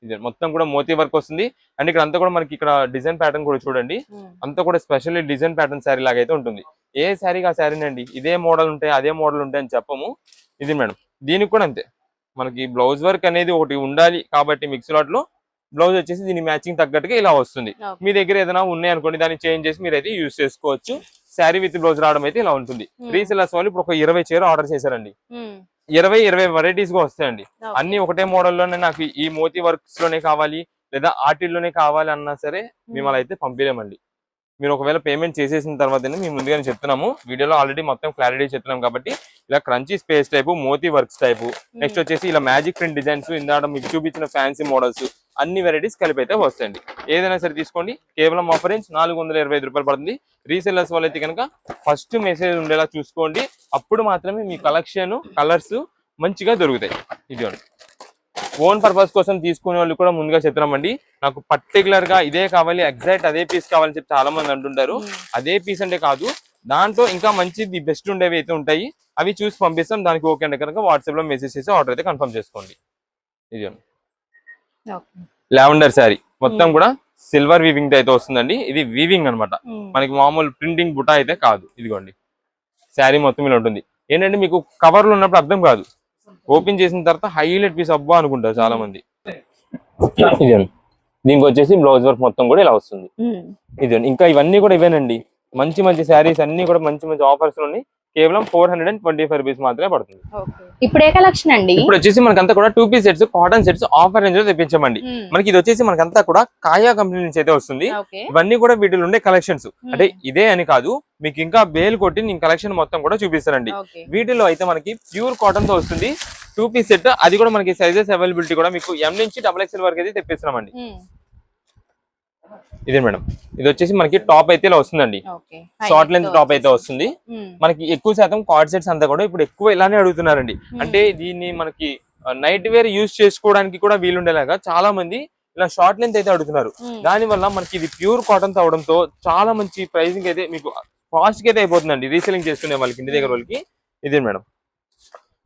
ఇది మొత్తం కూడా మోతీ వర్క్ వస్తుంది. అండ్ ఇక్కడ అంతా కూడా మనకి ఇక్కడ డిజైన్ ప్యాటర్న్ కూడా చూడండి, అంతా కూడా స్పెషల్లీ డిజైన్ ప్యాటర్న్ శారీ లాగా అయితే ఉంటుంది. ఏ శారీకి ఆ శారీ అండి, ఇదే మోడల్ ఉంటాయి అదే మోడల్ ఉంటాయి అని చెప్పము. ఇది మేడం, దీనికి కూడా అంతే. మనకి బ్లౌజ్ వర్క్ అనేది ఒకటి ఉండాలి కాబట్టి మిక్స్ లాట్ లో బ్లౌజ్ వచ్చేసి దీని మ్యాచింగ్ తగ్గట్టుగా ఇలా వస్తుంది. మీ దగ్గర ఏదైనా ఉన్నాయి అనుకోండి, దాన్ని చేంజ్ చేసి మీరు అయితే యూజ్ చేసుకోవచ్చు. శారీ విత్ బ్లౌజ్ రావడం అయితే ఇలా ఉంటుంది. రీసెలర్స్ వాళ్ళు ఇప్పుడు ఒక 20 చీర ఆర్డర్ చేశారండి. 20 వెరైటీస్ గా వస్తాయండి. అన్ని ఒకటే మోడల్లోనే నాకు ఈ మోతీ వర్క్స్ లోనే కావాలి లేదా ఆర్టిల్లోనే కావాలి అన్నా సరే మిమ్మల్ని అయితే పంపించలేమండి. మీరు ఒకవేళ పేమెంట్ చేసేసిన తర్వాత మేము ముందుగానే చెప్తున్నాము, వీడియోలో ఆల్రెడీ మొత్తం క్లారిటీ చెప్తున్నాం కాబట్టి ఇలా క్రంచీ స్పేస్ టైపు, మోతీ వర్క్స్ టైపు, నెక్స్ట్ వచ్చేసి ఇలా మ్యాజిక్ ప్రింట్ డిజైన్స్, ఇందాక మీకు చూపించిన ఫ్యాన్సీ మోడల్స్ అన్ని వెరైటీస్ కలిపి అయితే వస్తాయండి. ఏదైనా సరే తీసుకోండి. కేవలం ఆఫర్ రేంజ్ 425 రూపాయలు పడుతుంది. రీసెల్లర్స్ వాళ్ళైతే కనుక ఫస్ట్ మెసేజ్ ఉండేలా చూసుకోండి, అప్పుడు మాత్రమే మీ కలెక్షన్ కలర్స్ మంచిగా దొరుకుతాయి. ఇది ఓన్ పర్పస్ కోసం తీసుకునే వాళ్ళు కూడా ముందుగా చెప్తున్నామండి, నాకు పర్టికులర్ గా ఇదే కావాలి ఎగ్జాక్ట్ అదే పీస్ కావాలని చెప్పి చాలా మంది అంటుంటారు. అదే పీస్ అంటే కాదు, దాంట్లో ఇంకా మంచి ది బెస్ట్ ఉండేవి అయితే ఉంటాయి, అవి చూసి పంపిస్తాం. దానికి ఓకే అంటే కనుక వాట్సాప్ లో మెసేజ్ చేసి ఆర్డర్ అయితే కన్ఫర్మ్ చేసుకోండి. ఇది లావెండర్ శారీ మొత్తం కూడా సిల్వర్ వీవింగ్ అయితే వస్తుందండి. ఇది వీవింగ్ అనమాట, మనకి మామూలు ప్రింటింగ్ బుటా అయితే కాదు. ఇదిగోండి, శారీ మొత్తం ఇలా ఉంటుంది. ఏంటంటే మీకు కవర్ లో ఉన్నప్పుడు అర్థం కాదు, ఓపెన్ చేసిన తర్వాత హైలైట్ పీస్ అబ్బా అనుకుంటారు చాలా మంది. ఇది దీనికి వచ్చేసి బ్లౌజ్ వర్క్ మొత్తం కూడా ఇలా వస్తుంది. ఇది ఇంకా ఇవన్నీ కూడా ఇవేనండి, మంచి మంచి శారీస్ అన్ని కూడా మంచి మంచి ఆఫర్స్ ఉన్నాయి. కేవలం 425 రూపీస్ మాత్రమే పడుతుంది. ఇప్పుడు ఏ కలెక్షన్ అండి? ఇప్పుడు వచ్చేసి మనకంతా కూడా 2 piece sets cotton sets offer range లో తెప్పించామండి. మనకి ఇది వచ్చేసి మనకంతా కూడా కాయా కంపెనీ నుంచి అయితే వస్తుంది. ఇవన్నీ కూడా వీటిలో ఉండే కలెక్షన్స్, అంటే ఇదే అని కాదు, మీకు ఇంకా బేల్ కొట్టి నేను కలెక్షన్ మొత్తం కూడా చూపిస్తానండి. వీటిలో అయితే మనకి ప్యూర్ కాటన్ తో వస్తుంది 2 పీస్ సెట్. అది కూడా మనకి సైజెస్ అవైలబిలిటీ కూడా మీకు M నుంచి XXL వరకు అయితే తెప్పిస్తున్నామండి. ఇదే మేడం, ఇది వచ్చేసి మనకి టాప్ అయితే ఇలా వస్తుందండి, షార్ట్ లెంత్ టాప్ అయితే వస్తుంది. మనకి ఎక్కువ శాతం కార్డ్ సెట్స్ అంతా కూడా ఇప్పుడు ఎక్కువ ఇలానే అడుగుతున్నారండి. అంటే దీన్ని మనకి నైట్ వేర్ యూజ్ చేసుకోవడానికి కూడా వీలుండేలాగా చాలా మంది ఇలా షార్ట్ లెంత్ అయితే అడుగుతున్నారు. దాని వల్ల మనకి ఇది ప్యూర్ కాటన్ తో అవడంతో చాలా మంచి ప్రైసింగ్ అయితే మీకు ఫాస్ట్ గా అయితే అయిపోతుందండి రీసెలింగ్ చేసుకునే వాళ్ళకి, ఇంటి దగ్గర వాళ్ళకి. ఇదే మేడం,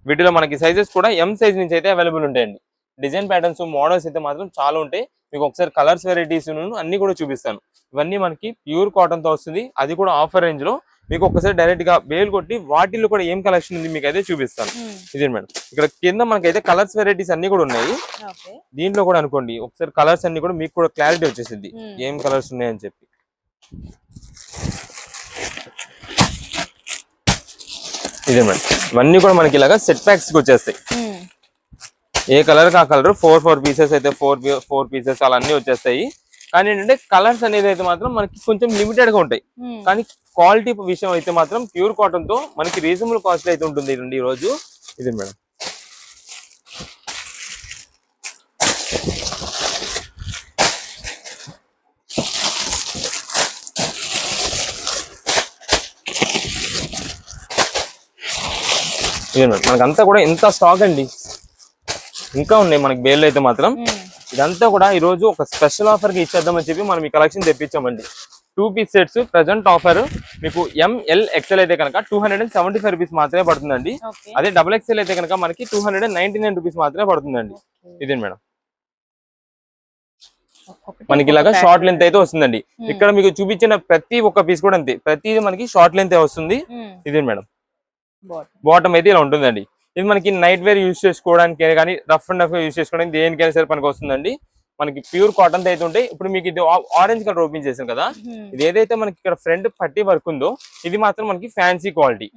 వీటిలో మనకి సైజెస్ కూడా M సైజ్ నుంచి అయితే అవైలబుల్ ఉంటాయండి. డిజైన్ ప్యాటర్న్స్ మోడల్స్ అయితే మాత్రం చాలా ఉంటాయి. మీకు ఒకసారి కలర్స్ వెరైటీస్ అన్ని కూడా చూపిస్తాను. ఇవన్నీ మనకి ప్యూర్ కాటన్ తో వస్తుంది, అది కూడా ఆఫర్ రేంజ్ లో. మీకు ఒకసారి డైరెక్ట్ గా బేల్ కొట్టి వాటిల్లో కూడా ఏం కలెక్షన్ ఉంది మీకు అయితే చూపిస్తాను. ఇదే మేడం, ఇక్కడ కింద మనకైతే కలర్స్ వెరైటీస్ అన్ని కూడా ఉన్నాయి. దీంట్లో కూడా అనుకోండి ఒకసారి కలర్స్ అన్ని కూడా మీకు కూడా క్లారిటీ వచ్చేసింది ఏం కలర్స్ ఉన్నాయని చెప్పి. ఇదే మేడం, ఇవన్నీ కూడా మనకి ఇలాగా సెట్ ప్యాక్స్ కి వచ్చేస్తాయి. ఏ కలర్ కా కలర్ 4 పీసెస్ అయితే 4 పీసెస్ అలా అన్ని వచ్చేస్తాయి. కానీ ఏంటంటే కలర్స్ అనేది అయితే మాత్రం మనకి కొంచెం లిమిటెడ్ గా ఉంటాయి. కానీ క్వాలిటీ విషయం అయితే మాత్రం ప్యూర్ కాటన్ తో మనకి రీజనబుల్ కాస్ట్ అయితే ఉంటుంది ఈ రోజు. ఇది మేడం, ఇదే మేడం, మనకంతా కూడా ఎంత స్టాక్ అండి, ఇంకా ఉన్నాయి మనకి బేల్ అయితే మాత్రం. ఇదంతా కూడా ఈ రోజు ఒక స్పెషల్ ఆఫర్ కి ఇచ్చేద్దామని చెప్పి మనం ఈ కలెక్షన్ తెప్పించామండి. 2 పీస్ సెట్స్ ప్రెసెంట్ ఆఫర్ మీకు ML XL అయితే కనుక 275 రూపీస్ మాత్రమే పడుతుందండి. అదే XXL అయితే కనుక మనకి 299 రూపీస్ మాత్రమే పడుతుందండి. ఇదే మేడం, మనకి ఇలాగా షార్ట్ లెంత్ అయితే వస్తుందండి. ఇక్కడ మీకు చూపించిన ప్రతి ఒక్క పీస్ కూడా అంతే, ప్రతిది మనకి షార్ట్ లెంత్ వస్తుంది. ఇదే మేడం, బాటమ్ అయితే ఇలా ఉంటుందండి. ఇది మనకి నైట్ వేర్ యూజ్ చేసుకోవడానికి కానీ రఫ్ అండ్ రఫ్ యూజ్ చేసుకోవడానికి దేనికైనా సరే పనికి వస్తుందండి. మనకి ప్యూర్ కాటన్ అయితే ఉంటాయి. ఇప్పుడు మీకు ఇది ఆరెంజ్ కలర్ ఓపెన్ చేసాం కదా, ఇది ఏదైతే మనకి ఇక్కడ ఫ్రంట్ పట్టి వర్క్ ఉందో ఇది మాత్రం మనకి ఫ్యాన్సీ క్వాలిటీ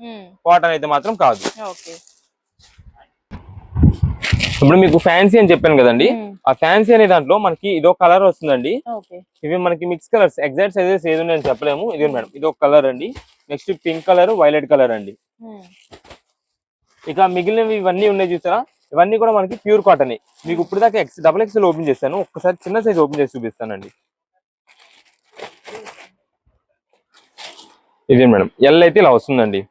కాటన్ అయితే మాత్రం కాదు. ఇప్పుడు మీకు ఫ్యాన్సీ అని చెప్పాను కదండి, ఆ ఫ్యాన్సీ అనే దాంట్లో మనకి ఇదో కలర్ వస్తుందండి. ఇవి మనకి మిక్స్ కలర్స్, ఎగ్జాక్ట్ సైజెస్ ఏది ఉన్నాయని చెప్పలేము. ఇదే మేడం, ఇది ఒక కలర్ అండి. Next pink colour, violet colour అండి. ఇక మిగిలినవి ఇవన్నీ ఉన్నాయి చూసారా, ఇవన్నీ కూడా మనకి ప్యూర్ కాటన్. మీకు ఇప్పుడు దాకా XXL ఓపెన్ చేస్తాను, ఒక్కసారి చిన్న సైజ్ ఓపెన్ చేసి చూపిస్తానండి. ఇదే మేడం, L అయితే ఇలా వస్తుందండి.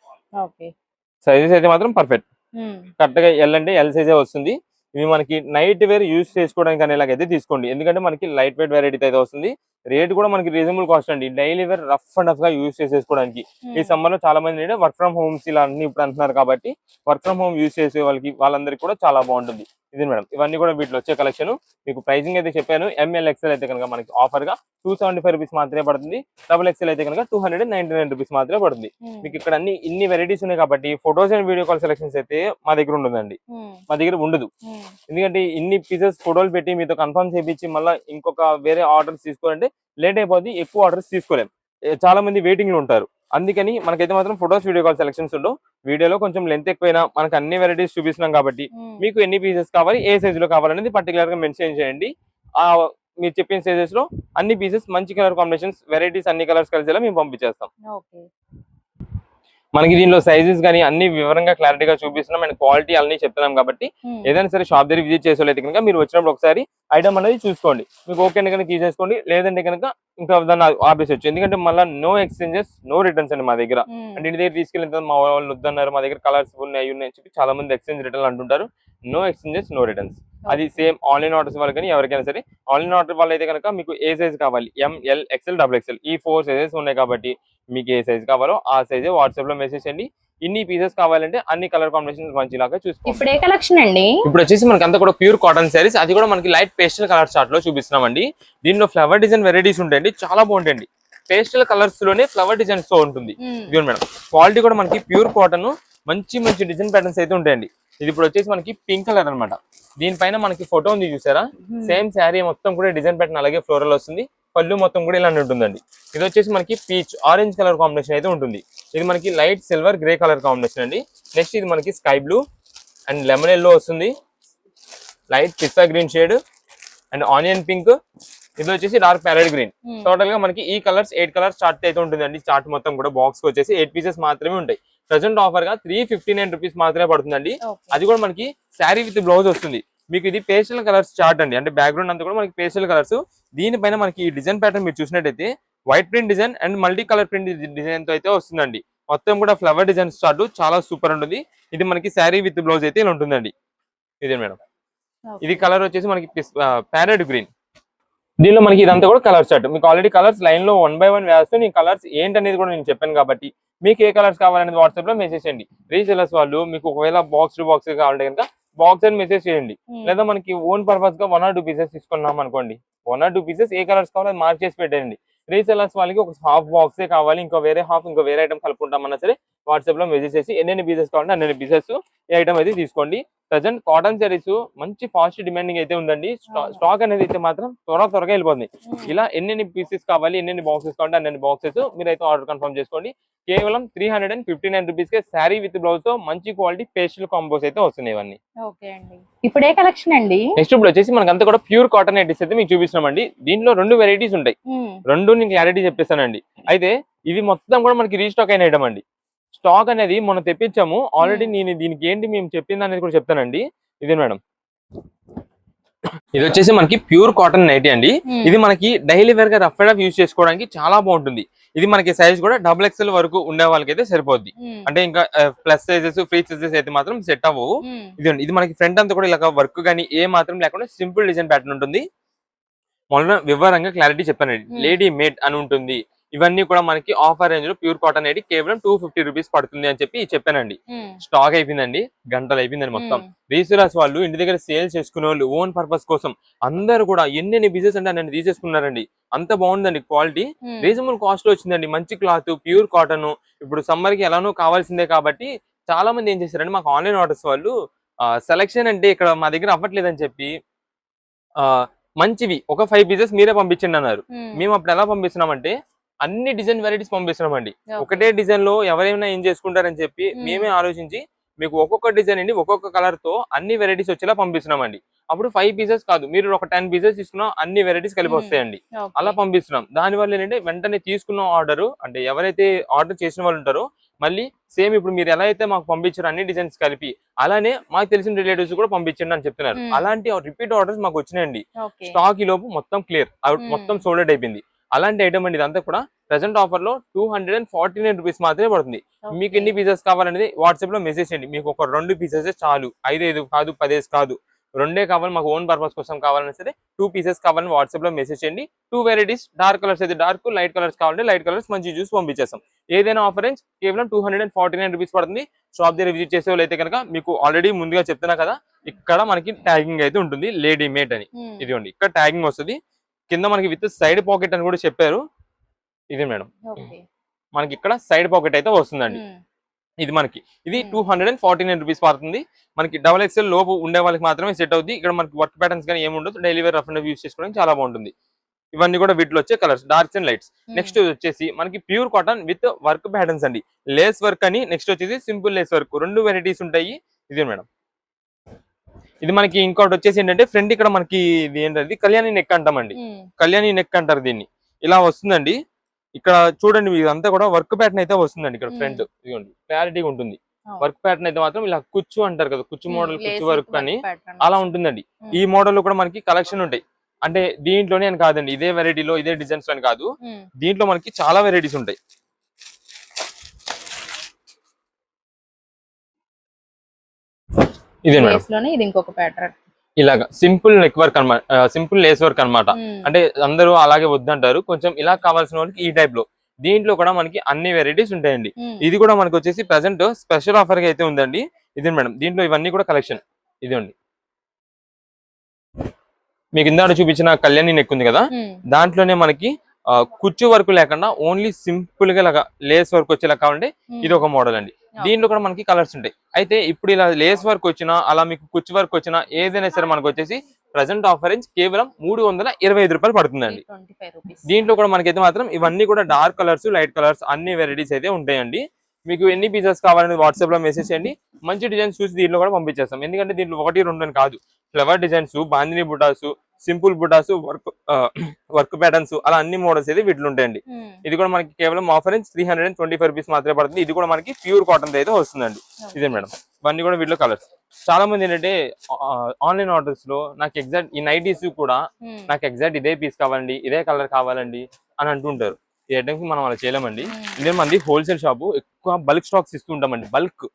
సైజెస్ అయితే మాత్రం పర్ఫెక్ట్, కరెక్ట్ గా L అంటే L సైజే వస్తుంది. ఇవి మనకి నైట్ వేర్ యూజ్ చేసుకోవడానికి అనేలాగైతే తీసుకోండి, ఎందుకంటే మనకి లైట్ వెయిట్ వెరైటీ అయితే వస్తుంది. రేట్ కూడా మనకి రీజనబుల్ కాస్ట్ అండి. Daily wear rough and rough గా యూజ్ చేసేసుకోవడానికి. ఈ సమ్మర్ లో చాలా మంది వర్క్ ఫ్రమ్ హోమ్స్ ఇలా అన్ని ఇప్పుడు అంటున్నారు కాబట్టి వర్క్ ఫ్రమ్ హోమ్ యూజ్ చేసే వాళ్ళందరికీ కూడా చాలా బాగుంటుంది. ఇది మేడం, ఇవన్నీ కూడా వీటిలో వచ్చే కలెక్షన్. మీకు ప్రైసింగ్ అయితే చెప్పాను. ML XL అయితే కనుక మనకి ఆఫర్ గా 275 రూపీస్ మాత్రమే పడుతుంది. XXL అయితే కనుక 299 రూపీస్ మాత్రమే పడుతుంది. మీకు ఇక్కడ అన్ని ఇన్ని వెరైటీస్ ఉన్నాయి కాబట్టి photos and video call selections అయితే మా దగ్గర ఉండదండి, మా దగ్గర ఉండదు. ఎందుకంటే ఇన్ని పీసెస్ ఫోటోలు పెట్టి మీతో కన్ఫర్మ్ చేయించి మళ్ళీ ఇంకొక వేరే ఆర్డర్స్ తీసుకోవాలంటే లేట్ అయిపోద్ది, ఎక్కువ ఆర్డర్స్ తీసుకోలేం, చాలా మంది వెయిటింగ్ లో ఉంటారు. అందుకని మనకైతే మాత్రం ఫోటోస్ వీడియో కాల్ సెలెక్షన్స్ ఉండవు. వీడియోలో కొంచెం లెంత్ ఎక్కువైనా మనకు అన్ని వెరైటీస్ చూపిస్తున్నాం కాబట్టి మీకు ఎన్ని పీసెస్ కావాలి, ఏ సైజ్ లో కావాలనేది పర్టికులర్ గా మెన్షన్ చేయండి. మీరు చెప్పిన సైజెస్ లో అన్ని పీసెస్ మంచి కలర్ కాంబినేషన్స్ వెరైటీస్ అన్ని కలర్స్ కలిసేలా మేము పంపించేస్తాం. మనకి దీనిలో సైజెస్ కానీ అన్ని వివరంగా క్లారిటీగా చూపిస్తున్నాం అండ్ క్వాలిటీ అన్ని చెప్తున్నాం కాబట్టి ఏదైనా సరే షాప్ దగ్గర విజిట్ చేసేవాళ్ళైతే కనుక మీరు వచ్చినప్పుడు ఒకసారి ఐటమ్ అనేది చూసుకోండి. మీకు ఓకే అంటే కనుక తీసేసుకోండి, లేదంటే కనుక ఇంకా దాన్ని ఆపేసొచ్చు. ఎందుకంటే మళ్ళీ నో ఎక్స్చేంజెస్, నో రిటర్న్స్ అండి మా దగ్గర. అంటే ఇంటి దగ్గర తీసుకెళ్ళిన మా వాళ్ళు వద్దన్నారు, మా దగ్గర కలర్స్ ఉన్నాయి అని చెప్పి చాలా మంది ఎక్స్చేంజ్ రిటర్న్ అంటుంటారు. No exchanges, no returns. అది సేమ్ ఆన్లైన్ ఆర్డర్స్ వాళ్ళు కానీ ఎవరికైనా సరే. ఆన్లైన్ ఆర్డర్ వాళ్ళు అయితే కనుక మీకు ఏ సైజ్ కావాలి, ML XL XXL ఈ 4 సైజెస్ ఉన్నాయి కాబట్టి మీకు ఏ సైజ్ కావాలో ఆ సైజే వాట్సాప్ లో మెసేజ్ చేయండి. ఇన్ని పీసెస్ కావాలంటే అన్ని కలర్ కాంబినేషన్స్ మంచిలాగా చూసుకోండి. ఇప్పుడు ఏ కలెక్షన్ అండి? ఇప్పుడు వచ్చేసి మనకి అంతా కూడా ప్యూర్ కాటన్ శారీస్, అది కూడా మనకి లైట్ పేస్టల్ కలర్ చార్ట్ లో చూపిస్తున్నామండి. దీనిలో ఫ్లవర్ డిజైన్ వెరైటీస్ ఉంటాయండి, చాలా బాగుంటాయండి. పేస్టల్ కలర్స్ లోనే ఫ్లవర్ డిజైన్స్ తో ఉంటుంది. ఇది మేడం, క్వాలిటీ కూడా మనకి ప్యూర్ కాటన్, మంచి మంచి డిజైన్ ప్యాటర్న్స్ అయితే ఉంటాయండి. ఇది ఇప్పుడు వచ్చేసి మనకి పింక్ కలర్ అనమాట. దీనిపైన మనకి ఫోటో ఉంది చూసారా, సేమ్ శారీ మొత్తం కూడా డిజైన్ ప్యాటర్న్ అలాగే ఫ్లోరల్ వస్తుంది. పళ్ళు మొత్తం కూడా ఇలా ఉంటుందండి. ఇది వచ్చేసి మనకి పీచ్ ఆరెంజ్ కలర్ కాంబినేషన్ అయితే ఉంటుంది. ఇది మనకి light silver grey colour combination అండి. నెక్స్ట్ ఇది మనకి sky blue and lemon yellow వస్తుంది, light pista green shade and onion pink. ఇది వచ్చేసి డార్క్ ప్యారెట్ గ్రీన్. టోటల్ గా మనకి ఈ కలర్స్ 8 కలర్స్ చార్ట్ అయితే ఉంటుందండి. చార్ట్ మొత్తం కూడా బాక్స్ కి వచ్చేసి 8 పీసెస్ మాత్రమే ఉంటాయి. ప్రెసెంట్ ఆఫర్ గా 359 రూపీస్ మాత్రమే పడుతుందండి. అది కూడా మనకి శారీ విత్ బ్లౌజ్ వస్తుంది. మీకు ఇది పేస్టల్ కలర్స్ చార్ట్ అండి, అంటే బ్యాక్గ్రౌండ్ అంతా కూడా మనకి పేస్టల్ కలర్స్. దీనిపైన మనకి ఈ డిజైన్ ప్యాటర్న్ మీరు చూసినట్టయితే white print design and multi colour print design తో అయితే వస్తుందండి. మొత్తం కూడా ఫ్లవర్ డిజైన్ చార్ట్ చాలా సూపర్ ఉంటుంది. ఇది మనకి శారీ విత్ బ్లౌజ్ అయితే ఇలా ఉంటుందండి. ఇదే మేడం, ఇది కలర్ వచ్చేసి మనకి ప్యారెట్ గ్రీన్. దీనిలో మనకి ఇదంతా కూడా కలర్ చార్ట్. మీకు ఆల్రెడీ కలర్స్ లైన్ లో 1 by 1 వేస్తూ ఈ కలర్స్ ఏంటనేది కూడా నేను చెప్పాను కాబట్టి మీకు ఏ కలర్స్ కావాలనేది వాట్సాప్ లో మెసేజ్ చేయండి. రీసెలర్స్ వాళ్ళు మీకు ఒకవేళ బాక్స్ టు బాక్స్ కావాలంటే కనుక బాక్స్ అని మెసేజ్ చేయండి. లేదా మనకి ఓన్ పర్పస్ గా 1 or 2 పీసెస్ తీసుకున్నాం అనుకోండి, 1 or 2 పీసెస్ ఏ కలర్స్ కావాలో అది మార్క్ చేసి పెట్టండి. రీసెల్లర్స్ వాళ్ళకి ఒక హాఫ్ బాక్సే కావాలి, ఇంకో వేరే ఐటమ్ కలుపుకుంటామన్నా సరే వాట్సాప్ లో మెసేజ్ చేసి ఎన్ని పీసెస్ కావాలంటే అన్ని పీసెస్ ఈ ఐటమ్ అయితే తీసుకోండి. ప్రజెంట్ కాటన్ సారీస్ మంచి ఫాస్ట్ డిమాండింగ్ అయితే ఉందండి. స్టాక్ అనేది అయితే మాత్రం త్వరగా వెళ్ళిపోతుంది. ఇలా ఎన్ని పీసెస్ కావాలి, ఎన్ని బాక్సెస్ కావాలంటే అన్ని బాక్సెస్ మీరైతే ఆర్డర్ కన్ఫర్మ్ చేసుకోండి. కేవలం 359 rupees K sari with blouse తో మంచి క్వాలిటీ పేస్టల్ కాంబోస్ అయితే వస్తున్నాయి ఇవన్నీ. ఓకే అండి. ఇప్పుడు ఏ కలెక్షన్ అండి? నెక్స్ట్ ఇప్పుడు వచ్చేసి మనకంతా కూడా ప్యూర్ కాటన్ నైటీస్ అయితే మీకు చూపిస్తున్నామండి. దీంట్లో 2 వెరైటీస్ ఉంటాయి. 2 నేను క్లారిటీ చెప్పేస్తానండి. అయితే ఇవి మొత్తం కూడా మనకి రీస్టాక్ అయిన ఐటమ్ అండి. స్టాక్ అనేది మనం తెప్పించాము ఆల్రెడీ. నేను దీనికి ఏంటి మేము చెప్పింది అనేది కూడా చెప్తానండి. ఇదే మేడం, ఇది వచ్చేసి మనకి ప్యూర్ కాటన్ నైటీ అండి. ఇది మనకి డైలీ వేర్ గా రఫ్ అండ్ రఫ్ యూజ్ చేసుకోవడానికి చాలా బాగుంటుంది. ఇది మనకి సైజ్ కూడా XXL వరకు ఉండే వాళ్ళకి అయితే సరిపోద్ది. అంటే ఇంకా ప్లస్ సైజెస్ ఫ్రీ సైజెస్ అయితే మాత్రం సెట్ అవ్వవు. ఇది మనకి ఫ్రంట్ అంతా కూడా ఇలా వర్క్ కానీ ఏ మాత్రం లేకుండా సింపుల్ డిజైన్ ప్యాటర్న్ ఉంటుంది. మొన్న వివరంగా క్లారిటీ చెప్పానండి. లేడీ మేడ్ అని ఉంటుంది. ఇవన్నీ కూడా మనకి ఆఫర్ రేంజ్ లో ప్యూర్ కాటన్ అనేది కేవలం 250 రూపీస్ పడుతుంది అని చెప్పి చెప్పానండి. స్టాక్ అయిపోయిందండి, గంటలు అయిపోయిందండి మొత్తం. రీసెలర్స్ వాళ్ళు ఇంటి దగ్గర సేల్ చేసుకునే వాళ్ళు ఓన్ పర్పస్ కోసం అందరూ కూడా ఎన్ని బిజినెస్ అంటే అన్ని తీసేసుకున్నారండి. అంత బాగుందండి క్వాలిటీ, రీజనబుల్ కాస్ట్ లో వచ్చిందండి. మంచి క్లాత్, ప్యూర్ కాటన్. ఇప్పుడు సమ్మర్ కి ఎలానో కావాల్సిందే కాబట్టి చాలా మంది ఏం చేశారంటే మాకు ఆన్లైన్ ఆర్డర్స్ వాళ్ళు సెలెక్షన్ అంటే ఇక్కడ మా దగ్గర అవ్వట్లేదని చెప్పి మంచివి ఒక 5 పీసెస్ మీరే పంపించండి అన్నారు. మేము అప్పుడు ఎలా పంపిస్తున్నామంటే అన్ని డిజైన్ వెరైటీస్ పంపిస్తున్నామండి. ఒకటే డిజైన్ లో ఎవరైనా ఏం చేసుకుంటారని చెప్పి మేమే ఆలోచించి మీకు ఒక్కొక్క డిజైన్ అండి ఒక్కొక్క కలర్ తో అన్ని వెరైటీస్ వచ్చేలా పంపిస్తున్నామండి. అప్పుడు 5 పీసెస్ కాదు, మీరు ఒక 10 పీసెస్ తీసుకున్నా అన్ని వెరైటీస్ కలిపి వస్తాయండి. అలా పంపిస్తున్నాం. దాని వల్ల ఏంటంటే వెంటనే తీసుకున్న ఆర్డర్ అంటే ఎవరైతే ఆర్డర్ చేసిన వాళ్ళు ఉంటారో మళ్ళీ సేమ్ ఇప్పుడు మీరు ఎలా అయితే మాకు పంపించారో అన్ని డిజైన్స్ కలిపి అలానే మాకు తెలిసిన రిలేటివ్స్ కూడా పంపించండి అని చెప్తున్నారు. అలాంటి రిపీట్ ఆర్డర్స్ మాకు వచ్చినాయండి. స్టాక్ ఈ లోపు మొత్తం క్లియర్ మొత్తం సోల్డ్ అవుట్ అయిపోయింది. అలాంటి ఐటమ్ అండి ఇదంతా కూడా. ప్రెసెంట్ ఆఫర్ లో 249 రూపీస్ మాత్రమే పడుతుంది. మీకు ఎన్ని పీసెస్ కావాలనేది వాట్సాప్ లో మెసేజ్ చేయండి. మీకు ఒక 2 పీసెస్ చాలు, 5 కాదు 10 కాదు, 2 కావాలి, మాకు ఓన్ పర్పస్ కోసం కావాలన్నా సరే 2 పీసెస్ కావాలని వాట్సాప్ లో మెసేజ్ చేయండి. 2 వెరైటీస్, డార్క్ కలర్స్ అయితే డార్క్, లైట్ కలర్స్ కావాలంటే లైట్ కలర్స్ మంచి చూసి పంపించేస్తాం. ఏదైనా ఆఫర్ రేంజ్ కేవలం 249 రూపీస్ పడుతుంది. షాప్ దగ్గర విజిట్ చేసే వాళ్ళు అయితే కనుక మీకు ఆల్రెడీ ముందుగా చెప్తున్నా కదా, ఇక్కడ మనకి ట్యాగింగ్ అయితే ఉంటుంది లేడీ మేడ్ అని. ఇదిగోండి ఇక్కడ ట్యాగింగ్ వస్తుంది. కింద మనకి విత్ సైడ్ పాకెట్ అని కూడా చెప్పారు. ఇదే మేడం, మనకి ఇక్కడ సైడ్ పాకెట్ అయితే వస్తుందండి. ఇది మనకి ఇది 249 రూపీస్ పడుతుంది. మనకి XXL లోపు ఉండే వాళ్ళకి మాత్రమే సెట్ అవుతుంది. ఇక్కడ మనకి వర్క్ ప్యాటర్న్స్ కానీ ఏముండదు. Daily wear rough and use చేసుకోవడానికి చాలా బాగుంటుంది. ఇవన్నీ కూడా వీటిలో వచ్చే colours darks and lights. Next వచ్చేసి మనకి pure cotton with work patterns అండి. లేస్ వర్క్ అని, నెక్స్ట్ వచ్చేసి సింపుల్ లేస్ వర్క్, 2 వెరైటీస్ ఉంటాయి. ఇదే మేడం, ఇది మనకి ఇంకోటి వచ్చేసి ఏంటంటే ఫ్రంట్ ఇక్కడ మనకి ఇది ఏంటంటే కళ్యాణి నెక్ అంటామండి. కళ్యాణి నెక్ అంటారు దీన్ని. ఇలా వస్తుందండి. ఇక్కడ చూడండి ఇదంతా కూడా వర్క్ ప్యాటర్న్ అయితే వస్తుందండి. ఇక్కడ ఫ్రంట్ ఇదిగోండి క్లారిటీగా ఉంటుంది. వర్క్ ప్యాటర్న్ అయితే మాత్రం ఇలా కుచ్చు అంటారు కదా, కుచ్చు మోడల్, కుచ్చు వర్క్ అని అలా ఉంటుందండి. ఈ మోడల్ లో కూడా మనకి కలెక్షన్ ఉంటాయి. అంటే దీంట్లోనే అని కాదండి, ఇదే వెరైటీలో ఇదే డిజైన్స్ అని కాదు, దీంట్లో మనకి చాలా వెరైటీస్ ఉంటాయి. ఇదే మేడం, ఇది ఇంకొక ప్యాటర్న్. ఇలాగా సింపుల్ నెక్ వర్క్ అనమాట, సింపుల్ లేస్ వర్క్ అనమాట. అంటే అందరూ అలాగే వద్దంటారు, కొంచెం ఇలా కావాల్సిన వాళ్ళకి ఈ టైప్ లో. దీంట్లో కూడా మనకి అన్ని వెరైటీస్ ఉంటాయండి. ఇది కూడా మనకి వచ్చేసి ప్రెసెంట్ స్పెషల్ ఆఫర్ గా అయితే ఉందండి. ఇది మేడం, దీంట్లో ఇవన్నీ కూడా కలెక్షన్. ఇదండి మీకు ఇందాక చూపించిన కళ్యాణి నెక్ ఉంది కదా, దాంట్లోనే మనకి కుచ్చు వర్క్ లేకుండా ఓన్లీ సింపుల్ గా లాగా లేస్ వర్క్ వచ్చేలా కావాలంటే ఇది ఒక మోడల్ అండి. దీంట్లో కూడా మనకి కలర్స్ ఉంటాయి. అయితే ఇప్పుడు ఇలా లేస్ వర్క్ వచ్చినా అలా మీకు కుచ్చు వర్క్ వచ్చినా ఏదైనా సరే మనకు వచ్చేసి ప్రెసెంట్ ఆఫర్ రేంజ్ కేవలం 325 రూపాయలు పడుతుందండి. దీంట్లో కూడా మనకైతే మాత్రం ఇవన్నీ కూడా డార్క్ కలర్స్, లైట్ కలర్స్ అన్ని వెరైటీస్ అయితే ఉంటాయండి. మీకు ఎన్ని పీసెస్ కావాలని వాట్సాప్ లో మెసేజ్ చేయండి. మంచి డిజైన్స్ చూసి దీంట్లో కూడా పంపించేస్తాం. ఎందుకంటే దీంట్లో 1, 2 అని కాదు, ఫ్లవర్ డిజైన్స్, బాందిని బుటాసు, సింపుల్ బుటాసు, వర్క్ ప్యాటర్న్స్ అలా అన్ని మోడల్స్ అయితే వీటిలో ఉంటాయండి. ఇది కూడా మనకి కేవలం ఆఫర్ రేంజ్ 325 రూపీస్ మాత్రమే పడుతుంది. ఇది కూడా మనకి ప్యూర్ కాటన్ అయితే వస్తుందండి. ఇదే మేడం, ఇవన్నీ కూడా వీటిలో కలర్స్. చాలా మంది ఏంటంటే ఆన్లైన్ ఆర్డర్స్ లో నాకు ఎగ్జాక్ట్ ఈ నైటీస్ కూడా నాకు ఎగ్జాక్ట్ ఇదే పీస్ కావాలండి, ఇదే కలర్ కావాలండి అని అంటుంటారు. ఈ ఐటమ్స్ మనం అలా చేయలేమండి. ఇదే మంది హోల్సేల్ షాపు, ఎక్కువ బల్క్ స్టాక్స్ ఇస్తూ ఉంటామండి. బల్క్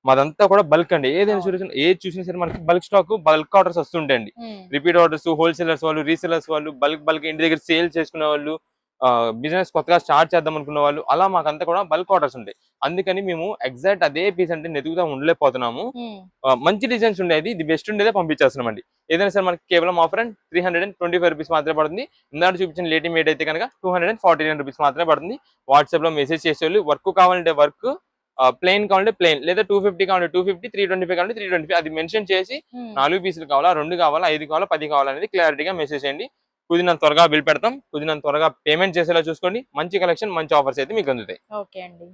మాదంతా కూడా బల్క్ అండి. ఏదైనా ఏది చూసినా సరే మనకి బల్క్ స్టాక్, బల్క్ ఆర్డర్స్ వస్తుంటాయండి. రిపీట్ ఆర్డర్స్, హోల్సేలర్స్ వాళ్ళు, రీసేలర్స్ వాళ్ళు, బల్క్ ఇంటి దగ్గర సేల్ చేసుకునే వాళ్ళు, బిజినెస్ కొత్తగా స్టార్ట్ చేద్దాం అనుకున్న వాళ్ళు, అలా మాకంతా కూడా బల్క్ ఆర్డర్స్ ఉంటాయి. అందుకని మేము ఎగ్జాక్ట్ అదే పీస్ అంటే నెతుకుతా ఉండలేకపోతున్నాము. మంచి డిజైన్స్ ఉండేది, ఇది బెస్ట్ ఉండేదే పంపించేస్తున్నాం అండి. ఏదైనా సరే మనకి కేవలం ఆఫర్ అండ్ 325 రూపీస్ మాత్రమే పడుతుంది. ఇందాక చూపించిన లేటీ మేడ్ అయితే కనుక 249 రూపీస్ మాత్రమే పడుతుంది. వాట్సాప్ లో మెసేజ్ చేసేవాళ్ళు వర్క్ కావాలంటే వర్క్, ప్లెయిన్ కావాలంటే ప్లెయిన్, లేదా 250 కావాలంటే 250, 325 కావాలంటే 325 అది మెన్షన్ చేసి 4 పీసులు కావాలా, 2 కావాలా, 5 కావాలా, 10 కావాలనేది క్లారిటీగా మెసేజ్ చేయండి. కుదిరినంత త్వరగా బిల్ పెడతాం, కుదిరినంత త్వరగా పేమెంట్ చేసేలా చూసుకోండి. మంచి కలెక్షన్, మంచి ఆఫర్స్ అయితే మీకు అందుతాయి. ఓకే అండి.